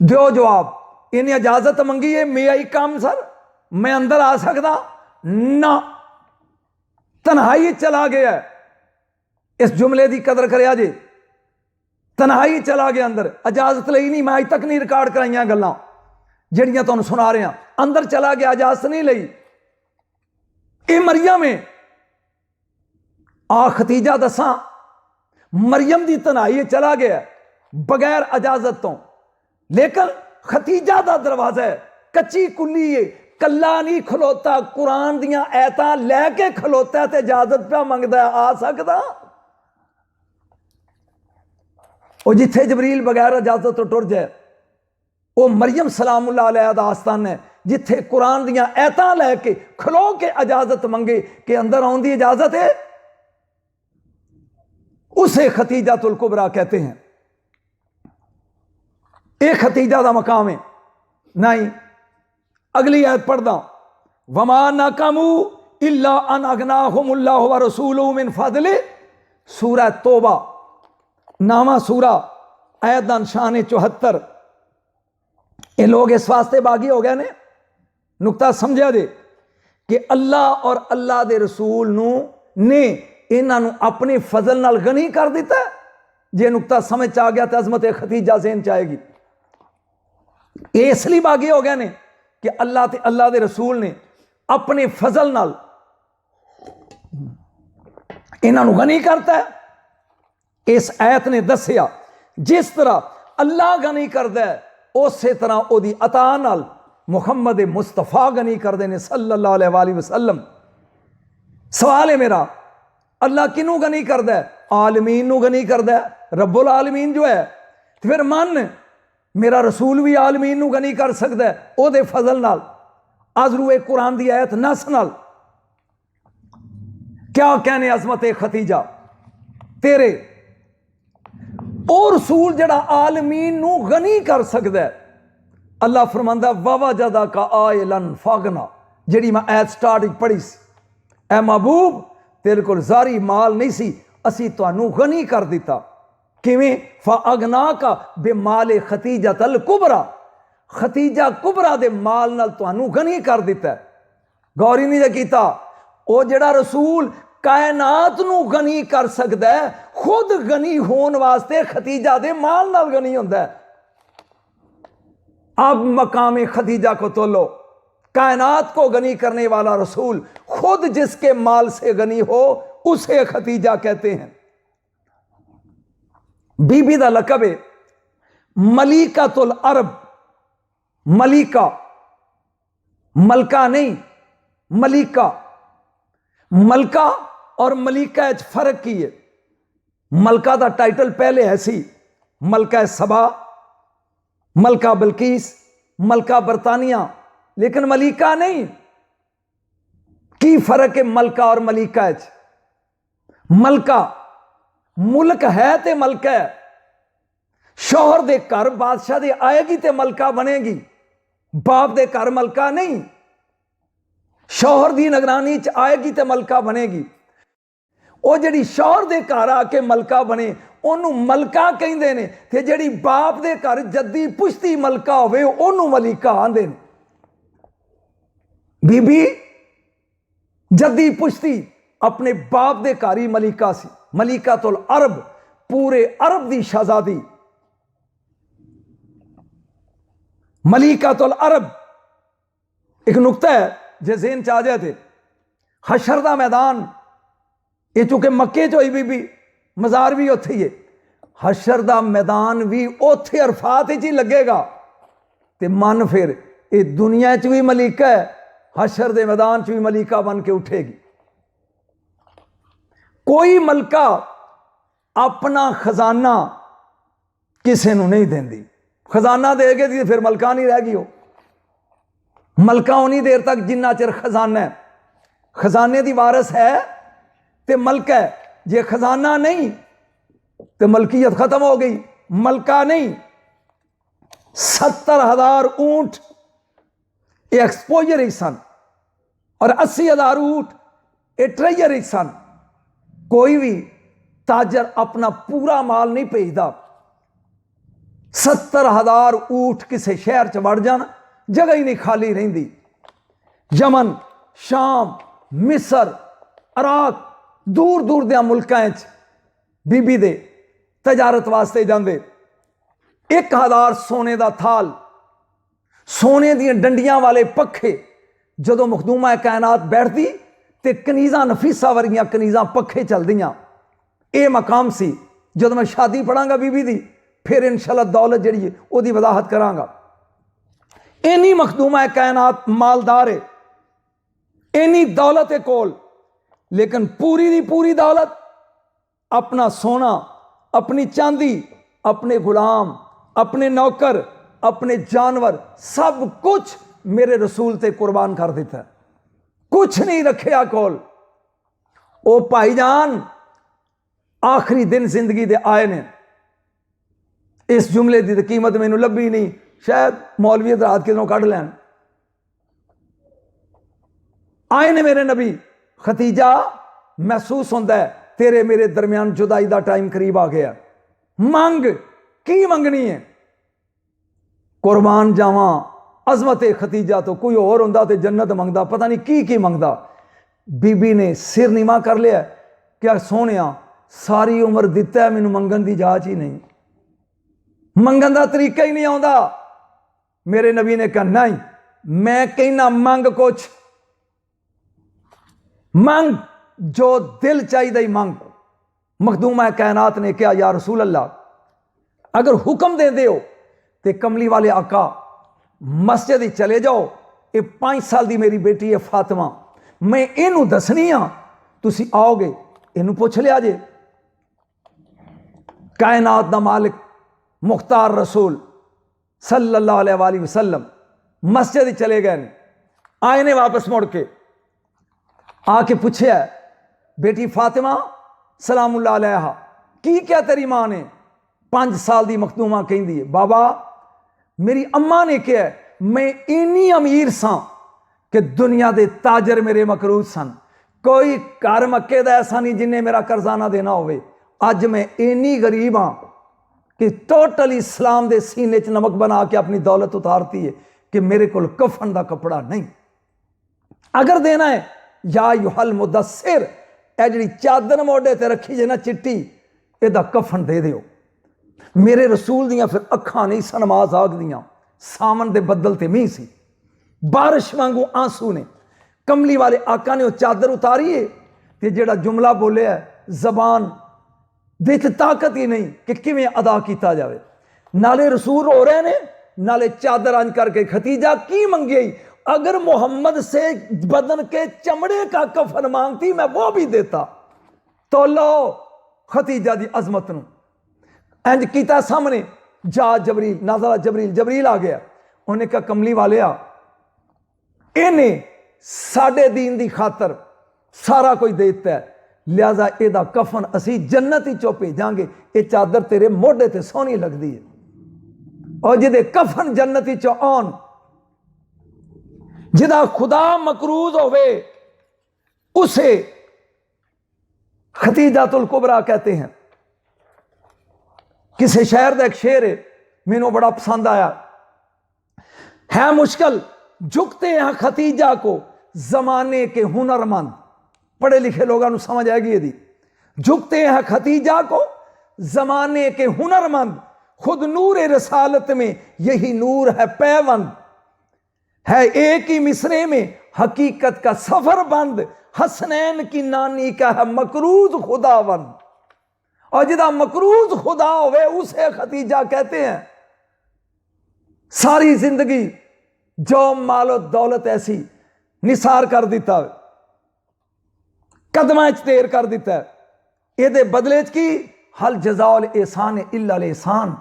दो जवाब। इन्हें इजाजत मंगी है मैं आई काम सर मैं अंदर आ सकता ना, तन्हाई चला गया। इस जुमले की कदर कर जे तन्हाई चला गया अंदर, इजाजत ली नहीं, मैं अज तक नहीं रिकॉर्ड कराइया गल्लां ਜਿਹੜੀਆਂ ਤੁਹਾਨੂੰ सुना रहा, अंदर चला गया, इजाजत नहीं ली। ये मरियम है, खतीजा दसा, मरियम की तन्हाई चला गया बगैर इजाजत तो, लेकिन खतीजा का दरवाजा है, कच्ची कुली है, कला नहीं खलोता, कुरान दियां ऐतां लैके खलोता ते इजाजत पे मंगदा, आ सकदा? वो जिथे जबरील बगैर इजाजत तो टुर जाए, वो मरियम सलामुल्लाह अलैहा दा आस्थान है जिथे कुरान दियां ऐतां लैके खलो के इजाजत मंगे कि अंदर आउण दी इजाजत है, उसे खतीजातुल कुबरा कहते हैं। एक खतीजा दा मकाम है नहीं। अगली आयत पढ़दा, वमा नाकामू इल्ला अन अगनाहुमुल्लाहु व रसूलुहु मिन फदले, सूरह तौबा नामा सूरा, आयत दा निशान है 74। ये लोग इस वास्ते बागी हो गए ने, नुकता समझा जे कि अल्लाह और अल्लाह दे रसूल ने इन्हों अपने फजल नाल गनी कर दिता है। जे नुकता समझ आ गया तो अजमत खतीजा ज़हन च आएगी। ये इसलिए बागी हो गए ने कि अल्लाह ते अल्लाह दे रसूल ने अपने फजल नाल इन्हों गनी करता है। इस आयत ने दसिया जिस तरह अल्लाह गनी करता है, उस तरह ओदी अता नाल मुहम्मद मुस्तफा गनी करते हैं सल्लल्लाहु अलैहि वसल्लम। सवाल है मेरा, अल्लाह किनू गनी करता है? आलमीन नू गनी करता है, रब्बुल आलमीन जो है। तो फिर मन मेरा रसूल भी आलमीन नू गनी कर सकता है ओदे फजल नाल, आजरू कुरान की आयत नस नाल। क्या कहने अजमत खतीजा तेरे, और रसूल जड़ा आलमीन नू गनी कर सकता है। अल्लाह फरमांदा वावा जदा का आयलन फागना, जिहड़ी मैं आयत स्टार्ट पढ़ी सी, ऐ महबूब तेरे को जारी माल नहीं सी, असी तुहानू गनी कर दिता। किवें? फाअगना का बेमाले खतीजा तल कुबरा, खतीजा कुबरा दे माल नाल तुहानू गनी कर दिता। गौरी नहीं कीता, वो जड़ा रसूल कायनात नू गनी कर सकता है, खुद गनी होने वास्ते खतीजा दे माल नाल गनी होंदा है। अब मकाम खतीजा को तोलो, कायनात को गनी करने वाला रसूल खुद जिसके माल से गनी हो उसे खतीजा कहते हैं। बीबी दा लकब है मलिकातुल अरब। मलिका, मलका नहीं, मलिका। मलका और मलिका च फर्क की है? मलका दा टाइटल पहले है सी, मलका सबा, मलका बल्कीस, मलका बरतानिया, लेकिन मलिका नहीं। की फर्क है मलका और मलिका च? मलका मुल्क है ते मलका है। शौहर दे घर बादशाह दे आएगी ते मलका बनेगी, बाप दे घर मलका नहीं। शौहर दी निगरानी च आएगी ते मलका बनेगी। वो जिहड़ी शौहर दे घर आके मलका बने ओनू मलका कहंदे ने, ते जिहड़ी बाप दे घर जद्दी पुश्ती मलका होवे ओनू मलिका आंदे ने। बीबी जद्दी पुश्ती अपने बाप दे घर ही मलिका सी, मलिकातुल अरब, पूरे अरब दी शहजादी। मलिकातुल अरब एक नुकता है जे ज़हन च आ जाए थे, हशर दा मैदान ये चूंकि मक्के च होई बीबी, मज़ार भी उत्थे ही है, हशर दा मैदान भी उत्थे अरफात ही लगेगा। ते मन फिर ये दुनिया च भी मलिका है, हशर दे मैदान च भी मलिका बन के उठेगी। कोई मलका अपना खजाना किसी नू नहीं देंदी, खजाना देगे तो फिर मलका नहीं रहेगी। वो मलका उन्नी देर तक जिन्ना चिर खजाना है, खजाने की वारस है तो मलका है। जे खजाना नहीं तो मलकियत खत्म हो गई, मलका नहीं। 70,000 ऊंट ये एक्सपोजर ही सन और 80,000 ऊंट ये ट्रेजर ही सन। कोई भी ताजर अपना पूरा माल नहीं भेजता। 70,000 ऊंट किसी शहर च वड़ जान, जगह ही नहीं खाली रहिंदी। यमन, शाम, मिस्र, इराक, दूर दूर दे मुल्कां च बीबी दे तजारत वास्ते जाते, 1000 सोने का थाल, सोने दी डंडियां वाले पखे, जदों मखदूमा कायनात बैठती तो कनीज़ां नफीसा वर्गियां कनीज़ां पखे चलदियां। ये मकाम सी। जदों मैं शादी पढ़ांगा बीबी दी, फिर इंशाअल्लाह दौलत जिहड़ी ओहदी वजाहत करांगा। इन्नी मखदूमा कायनात मालदार है, इन्नी दौलत है कोल, लेकिन पूरी दी पूरी दौलत, अपना सोना, अपनी चांदी, अपने गुलाम, अपने नौकर, अपने जानवर, सब कुछ मेरे रसूल ते कुर्बान कर दिता है, कुछ नहीं रखिया कोल। ओ भाईजान आखिरी दिन जिंदगी दे आए ने, इस जुमले की कीमत मैनू लभी नहीं, शायद मौलवी हज़रात किधरों कढ़ लैन। आए ने मेरे नबी, खतीजा महसूस होता है तेरे मेरे दरम्यान जुदाई का टाइम करीब आ गया, मंग की मंगनी है? कुर्बान जावा, अजमत खतीजा तो कोई और होंदा तो जन्नत मंगदा, पता नहीं की मंगदा। बीबी ने सिर नीवा कर लिया, क्या सोहणिया सारी उम्र दिता है, मैनू मंगन की जाच ही नहीं, मंगन का तरीका ही नहीं आता। मेरे नबी ने कहा नहीं, मैं कहना मंग कुछ, मंग जो दिल चाहिए ही मंग। मखदूमा कायनात ने कहा या रसूल अल्लाह, अगर हुक्म दे दो तो कमली वाले आका मस्जिद चले जाओ, ये 5 साल की मेरी बेटी है फातिमा, मैं इनू दसनी हाँ, तुसी आओगे, इनू पुछ लिया जे। कायनात दा मालिक मुख्तार रसूल सल्लल्लाहु अलैहि वसल्लम मस्जिद चले गए, आए ने वापस मुड़ के आके पूछया बेटी फातिमा सलामुल्लाह अलैहा की क्या तेरी मां ने? 5 साल की मखदूमा कहती है, बाबा मेरी अम्मा ने क्या, मैं इन्नी अमीर सा कि दुनिया के ताजर मेरे मकरूज सन, कोई घर मक्के का ऐसा नहीं जिन्हें मेरा करजाना देना होवे। अज मैं इन्नी गरीब हाँ कि टोटल इस्लाम के सीने च नमक बना के अपनी दौलत उतारती है कि मेरे को कफन का कपड़ा नहीं। अगर देना है या युहल मुदस्सिर, ए जी चादर मोडे ते रखी जे ना चिट्टी, एदा कफन दे दियो। मेरे रसूल दियां फिर अखां नहीं सन माज़ाक दियां, सावन दे बदल ते मीह सी, बारिश वांगू आंसू ने। कमली वाले आका ने वो चादर उतारी है, ते जेड़ा जुमला बोले है जबान दे ताकत ही नहीं कि किवें अदा किया जाए। नाले रसूल हो रहे ने, नाले चादर अंज करके खतीजा की मंगी, अगर मोहम्मद से बदन के चमड़े का कफन मांगती मैं वो भी देता। तो लो खतीजा दी अजमत नूं इंज किया सामने, जा जबरील, नाज़रा जबरील, जबरील आ गया, उन्हें कहा कमली वाले आ, इन्हें साडे दीन की खातर सारा कुछ दे दिता है, लिहाजा एदा कफन असी जन्नत ही चो भेजांगे, ये चादर तेरे मोढे ते सोहनी लगती है, और जिदे कफन जन्नत ही चो आन, जिदा खुदा मकरूज होवे उसे खतीजातुल कुबरा कहते हैं। किसी शहर का एक शेर है, मैनू बड़ा पसंद आया, है मुश्किल झुकते हैं खतीजा को जमाने के हुनरमंद, पढ़े लिखे लोगों को समझ आएगी यदि, झुकते हैं खतीजा को जमाने के हुनरमंद, खुद नूर रसालत में यही नूर है पैवंद, है एक ही मिसरे में हकीकत का सफर बंद, हसनैन की नानी का है मकरूज खुदावंद, और जिदा मकरूज खुदा होवे उसे खतीजा कहते हैं। सारी जिंदगी जो मालो दौलत ऐसी निसार कर दिता, कदमां च देर कर दिता है, ये बदले च की हल जज़ाउल एहसान इल्लल एहसान,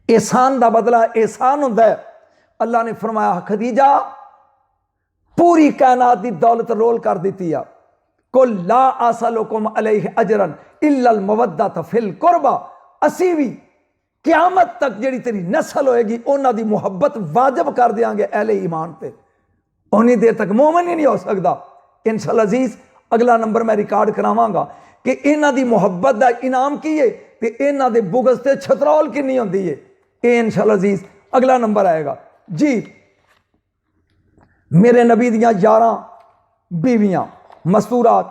एहसान का बदला एहसान होता है। अल्लाह ने फरमाया खदीजा पूरी कायनात की दौलत रोल कर दी है, कुल ला असलुकुम अलैहि अजरन इल्लल मवद्दत फिल कुरबा, असी भी क़यामत तक जिहड़ी तेरी नस्ल होएगी उन्हां दी मुहब्बत वाजिब कर देंगे अहले ईमान पे, उन्नी देर तक मोमिन ही नहीं हो सकता। इंशाअल्लाह अजीज अगला नंबर मैं रिकॉर्ड करावांगा कि इन्हां दी मुहब्बत का इनाम की है ते इन्हां दे बुगज ते छतरौल कितनी होंदी है, ये इंशाअल्लाह अजीज अगला नंबर आएगा जी। मेरे नबी दियां 11 बीवियां मस्तूरात,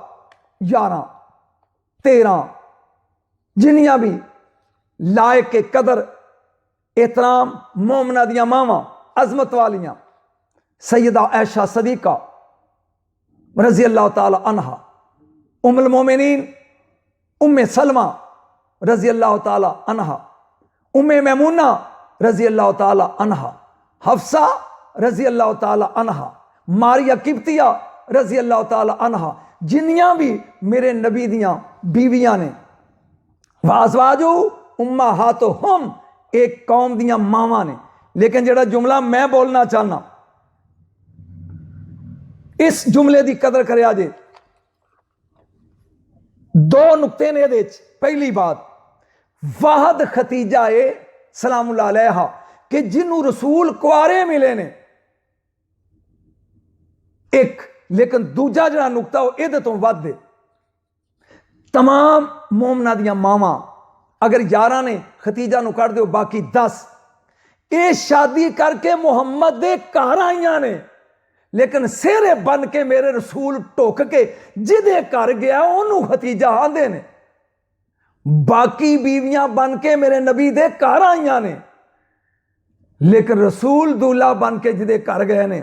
11 13 जिन्नियां भी लायक के कदर एहतराम मोमना दियां मावां अजमत वालियां सैयदा आयशा सदीका रजी अल्लाह ताला अन्हा, उम्मुल मोमिनीन उम्मे सलमा रजी अल्लाह ताला अन्हा, उम्मे मैमूना रजी अल्लाह ताला अन्हा, हफ्सा रजी अल्लाह ताला अन्हा, मारिया किब्तिया रजी अल्लाह ताला अन्हा, जिन्नियां भी मेरे नबी दियां बीवियां ने, वाजवाजू उम्मा हाथो हम एक कौम दियां मावां ने। लेकिन जेड़ा जुमला मैं बोलना चाहना, इस जुमले की कदर करिया जे। दो नुकते ने ये। पहली बात, वाहद खतीजा है सलामुल्लाह अलैहा कि जिन्हों रसूल कुआरे मिले ने एक, लेकिन दूजा जड़ा नुकता वो ये तो वध है। तमाम मोमना दियां मावां अगर 11 ने खतीजा नूं कढ़ दो बाकी 10 ये शादी करके मुहम्मद दे घर आईयां ने, लेकिन सेहरे बन के मेरे रसूल टुक के जिदे घर गया उन्होंने खतीजा आंदे ने। बाकी बीवियां बन के मेरे नबी दे घर आईयां ने, लेकिन रसूल दूल्हा बन के जिदे घर गए ने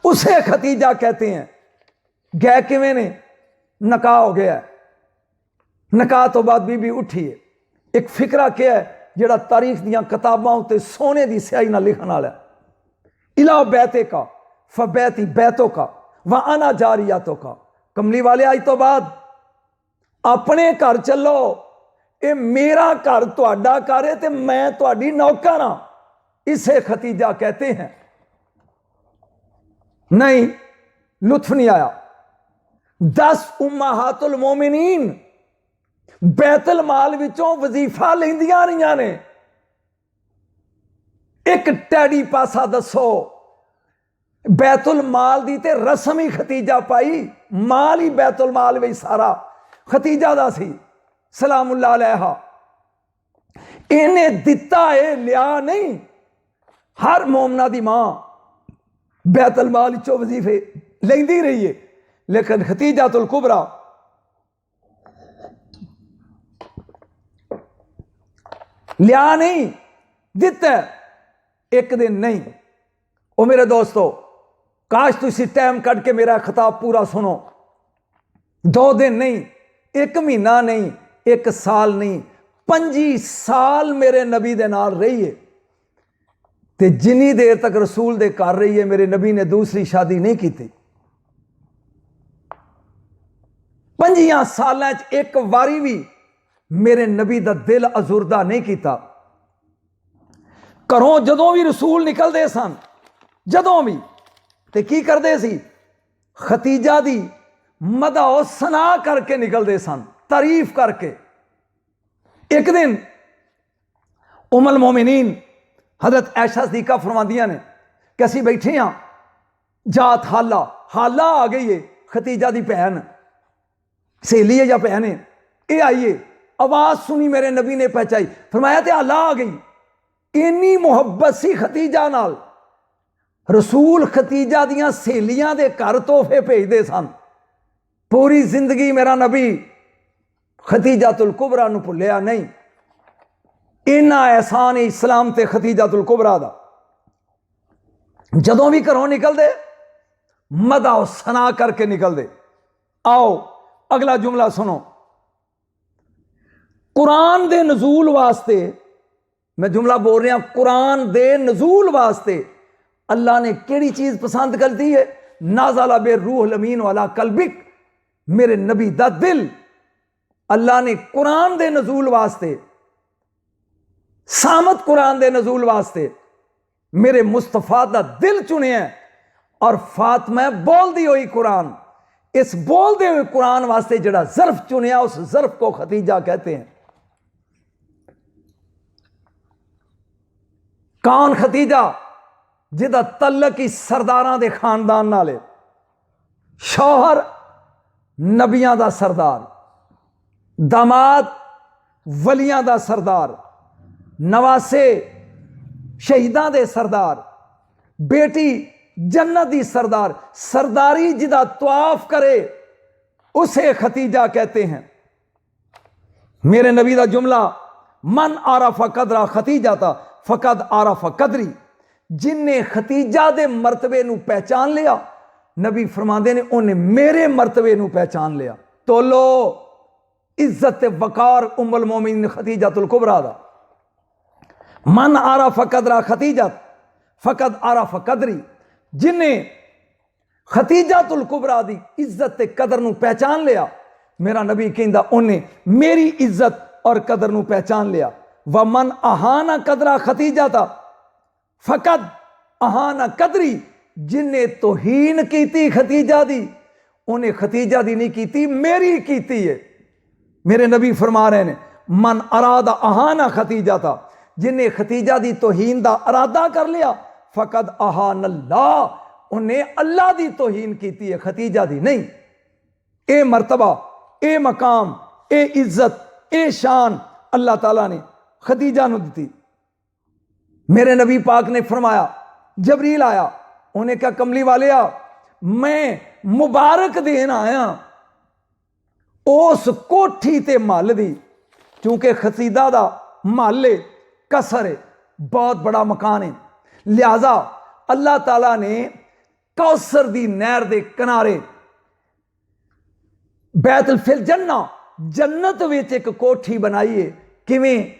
उसे खतीजा कहते हैं। गए किवें ने? नकाह हो गया, नकाह तो बाद बीबी उठी है। एक फिक्रा क्या है जिहड़ा तारीख दियां किताबां उत्ते सोने की स्याही नाल लिखण वाला है, इला बैते का फबैती बैतों का व आना जारियातों का। कमली वाले आज तो बाद अपने घर चलो, ये मेरा घर तुहाडा घर है ते मैं तुहाडी नौकर हां, इसे खतीजा कहते हैं। नहीं, लुत्फ नहीं आया। 10 उम्माहातुल मोमिनीन बैतुल माल विचों वजीफा लेंदियां रहियां ने। एक टैडी पासा दसो, बैतुल माल दी ते रस्म ही खतीजा पाई, माल ही बैतुल माल विच सारा खतीजा दा सी सलामुल्लाह अलैहा। इन्हें दिता है, लिया नहीं। हर मोमना दी मां बैतुल माल चो वजीफे लेंदी रही है, लेकिन खतीजातुल कुबरा लिया नहीं, दिता एक दिन नहीं। ओ मेरे दोस्तों, काश तुसी टाइम कट के मेरा खिताब पूरा सुनो। 2 दिन नहीं, 1 महीना नहीं, 1 साल नहीं, 25 साल मेरे नबी दे नाल रही है। ते जिनी देर तक रसूल दे घर रही है मेरे नबी ने दूसरी शादी नहीं की। 25 साल एक वारी भी मेरे नबी दा दिल अजुरदा नहीं किया। घरों जदों भी रसूल निकलते सन, जदों भी ते की करते सी, खतीजा दी मदहो सना करके निकलते सन, तारीफ करके। एक दिन उम्मुल मोमिनीन हजरत आयशा सदीका फरमांदियां ने कि असीं बैठे हाँ, जात हाला हाला आ गई है, खतीजा दी भैन सहेली है या भैन है, ये आइए। आवाज सुनी मेरे नबी ने पहचाई, फरमाया ते हाला आ गई। इन्नी मुहब्बत सी खतीजा नाल। रसूल खतीजा दियां सहेलियां दे घर तोहफे भेजदे सन। पूरी जिंदगी मेरा नबी खतीजातुल कुबरा नूं भुलिया नहीं। इन्ना एहसान इस्लाम ते खतीजातुल कुबरा दा। जदों भी घरों निकलदे मदा सना करके निकलदे। आओ अगला जुमला सुनो। कुरान दे नजूल वास्ते, मैं जुमला बोल रहा, कुरान दे नजूल वास्ते अल्लाह ने केड़ी चीज पसंद कर दी है? नाज़ला बे रूह अमीन वाला कल्बिक, मेरे नबी दा दिल। अल्लाह ने कुरान दे नजूल वास्ते, सामत कुरान दे नजूल वास्ते मेरे मुस्तफा दा दिल चुनिया। और फातिमा बोलदी हुई कुरान, इस बोलते हुए कुरान वास्ते जड़ा ज़र्फ चुनिया, उस ज़र्फ को खतीजा कहते हैं। कौन खतीजा? जिदा तल्लक ही सरदारां दे खानदान नाल है। शौहर नबियां दा सरदार, दामाद वलियां दा सरदार, नवासे शहीदां दे सरदार, बेटी जन्नत दी सरदार। सरदारी जिदा तवाफ करे उसे खतीजा कहते हैं। मेरे नबी का जुमला, मन आरफा कदरा खतीजा था फकद आरफा कदरी, जिन्हें खतीजा दे मरतबे नू पहचान लिया, नबी फरमांदे ने उन्हें मेरे मरतबे नू पहचान लिया। तो लो इज्जत वकार उम्मुल मोमिनीन खतीजतुल कुबरा दा, मन आरफा कदरा खतीजा फकद आरफा कदरी, जिन्हें खतीजतुल कुबरा दी इज्जत ते कदर नू पहचान लिया, मेरा नबी कहंदा उन्हें मेरी इज्जत और कदर नू पहचान लिया। व मन आहाना कदरा खतीजा था फकद आहाना कदरी, जिन्हें तोहीन की खतीजा दी, उन्हें खतीजा दी नहीं की, मेरी की है। मेरे नबी फरमा रहे ने मन अरादा आहाना खतीजा था, जिन्हें खतीजा दी तोहीन दा अरादा कर लिया, फकद आहान अल्लाह, उन्हें अल्लाह दी तोहीन की है, खतीजा दी नहीं। ए मर्तबा, ए मकाम, ए इज्जत, ए शान अल्लाह ताला ने खतीजा नू दी। मेरे नबी पाक ने फरमाया, जबरील आया, उन्हें क्या कमली वाले आ, मैं मुबारक देन आया उस कोठी ते महल दी, क्योंकि खतीजा दा महल है, कसर है, बहुत बड़ा मकान है, लिहाजा अल्लाह ताला ने कौसर दी नहर दे किनारे बैतुल फिल जन्ना, जन्नत विच एक कोठी बनाई है। किवें?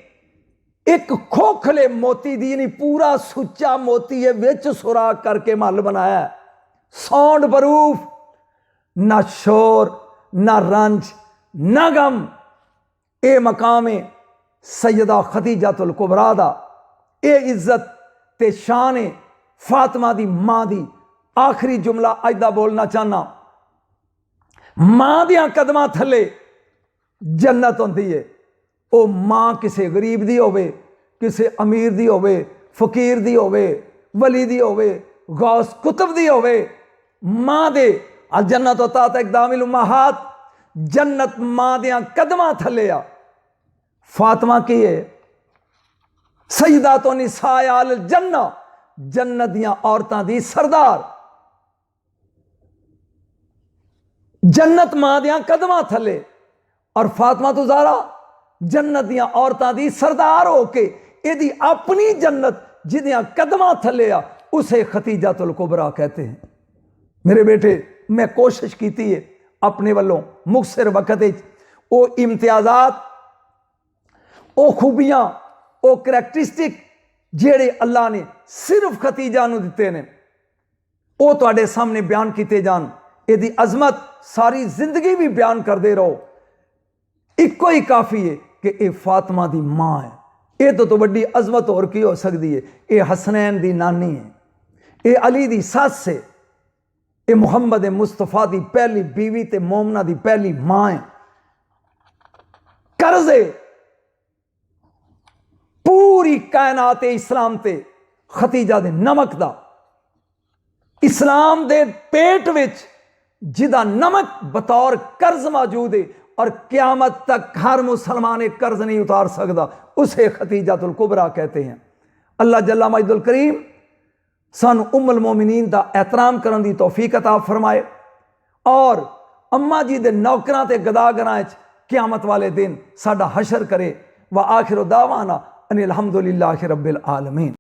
एक खोखले मोती दी नहीं, पूरा सुच्चा मोती है, विच सुराख करके महल बनाया है, साउंड प्रूफ, ना शोर ना रंज ना गम। ए मकाम है सैयदा खतीजतुल कुबरा दा, ए इज्जत ते शान है फातिमा दी मां दी। आखिरी जुमला अज दा बोलना चाहना, मां दियां कदमां थले जन्नत होंदी है। ओ मां किसी गरीब दी होवे, किसी अमीर दी होवे, फकीर दी होवे, वली दी होवे, गौस कुतुब दी होवे, मां दे अल जन्नत होता था इकदामिल उम्महात, जन्नत मां दियां कदमां थले आ। फातिमा की है सईदा तो निसाए आल जन्ना, जन्नत दियां औरतां दी सरदार, जन्नत मां दियां कदमां थले। और फातिमा तो ज़हरा जन्नत दियां औरतां दी सरदार होके एदी अपनी जन्नत जिदियां कदमां थले आ, उसे खतीजतुल कुबरा कहते हैं। मेरे बेटे, मैं कोशिश की है अपने वालों मुखसिर वक्त वो इम्तियाजात, वो खूबियां, वो करैक्टरिस्टिक जेड़े अल्लाह ने सिर्फ खतीजा नू दिते ने, वो तुहाडे सामने बयान किए जान। यदि अजमत सारी जिंदगी भी बयान करते रहो, इको ही काफ़ी है कि ये फातिमा दी मां है। ये तो वड्डी अजमत होर की हो सकती है? ये हसनैन दी नानी है, ये अली दी सस है, ये मुहम्मद मुस्तफा दी पहली बीवी ते मोमना दी पहली मां है। कर्जे पूरी कायनात इस्लाम ते खतीजा दे नमक दा, इस्लाम दे पेट विच जिदा नमक बतौर कर्ज मौजूद है और क्यामत तक हर मुसलमान एक कर्ज नहीं उतार सकता, उसे खतीजतुल कुबरा कहते हैं। अल्लाह जल्ला मजदुल करीम सानू उम्मुल मोमिनीन दा एहतराम करने की तौफीक अता फरमाए और अम्मा जी दे नौकरां ते गदागरां च क्यामत वाले दिन साडा हशर करे। व आखिर दावाना अनिल हम्दुलिल्लाहि रब्बिल आलमीन।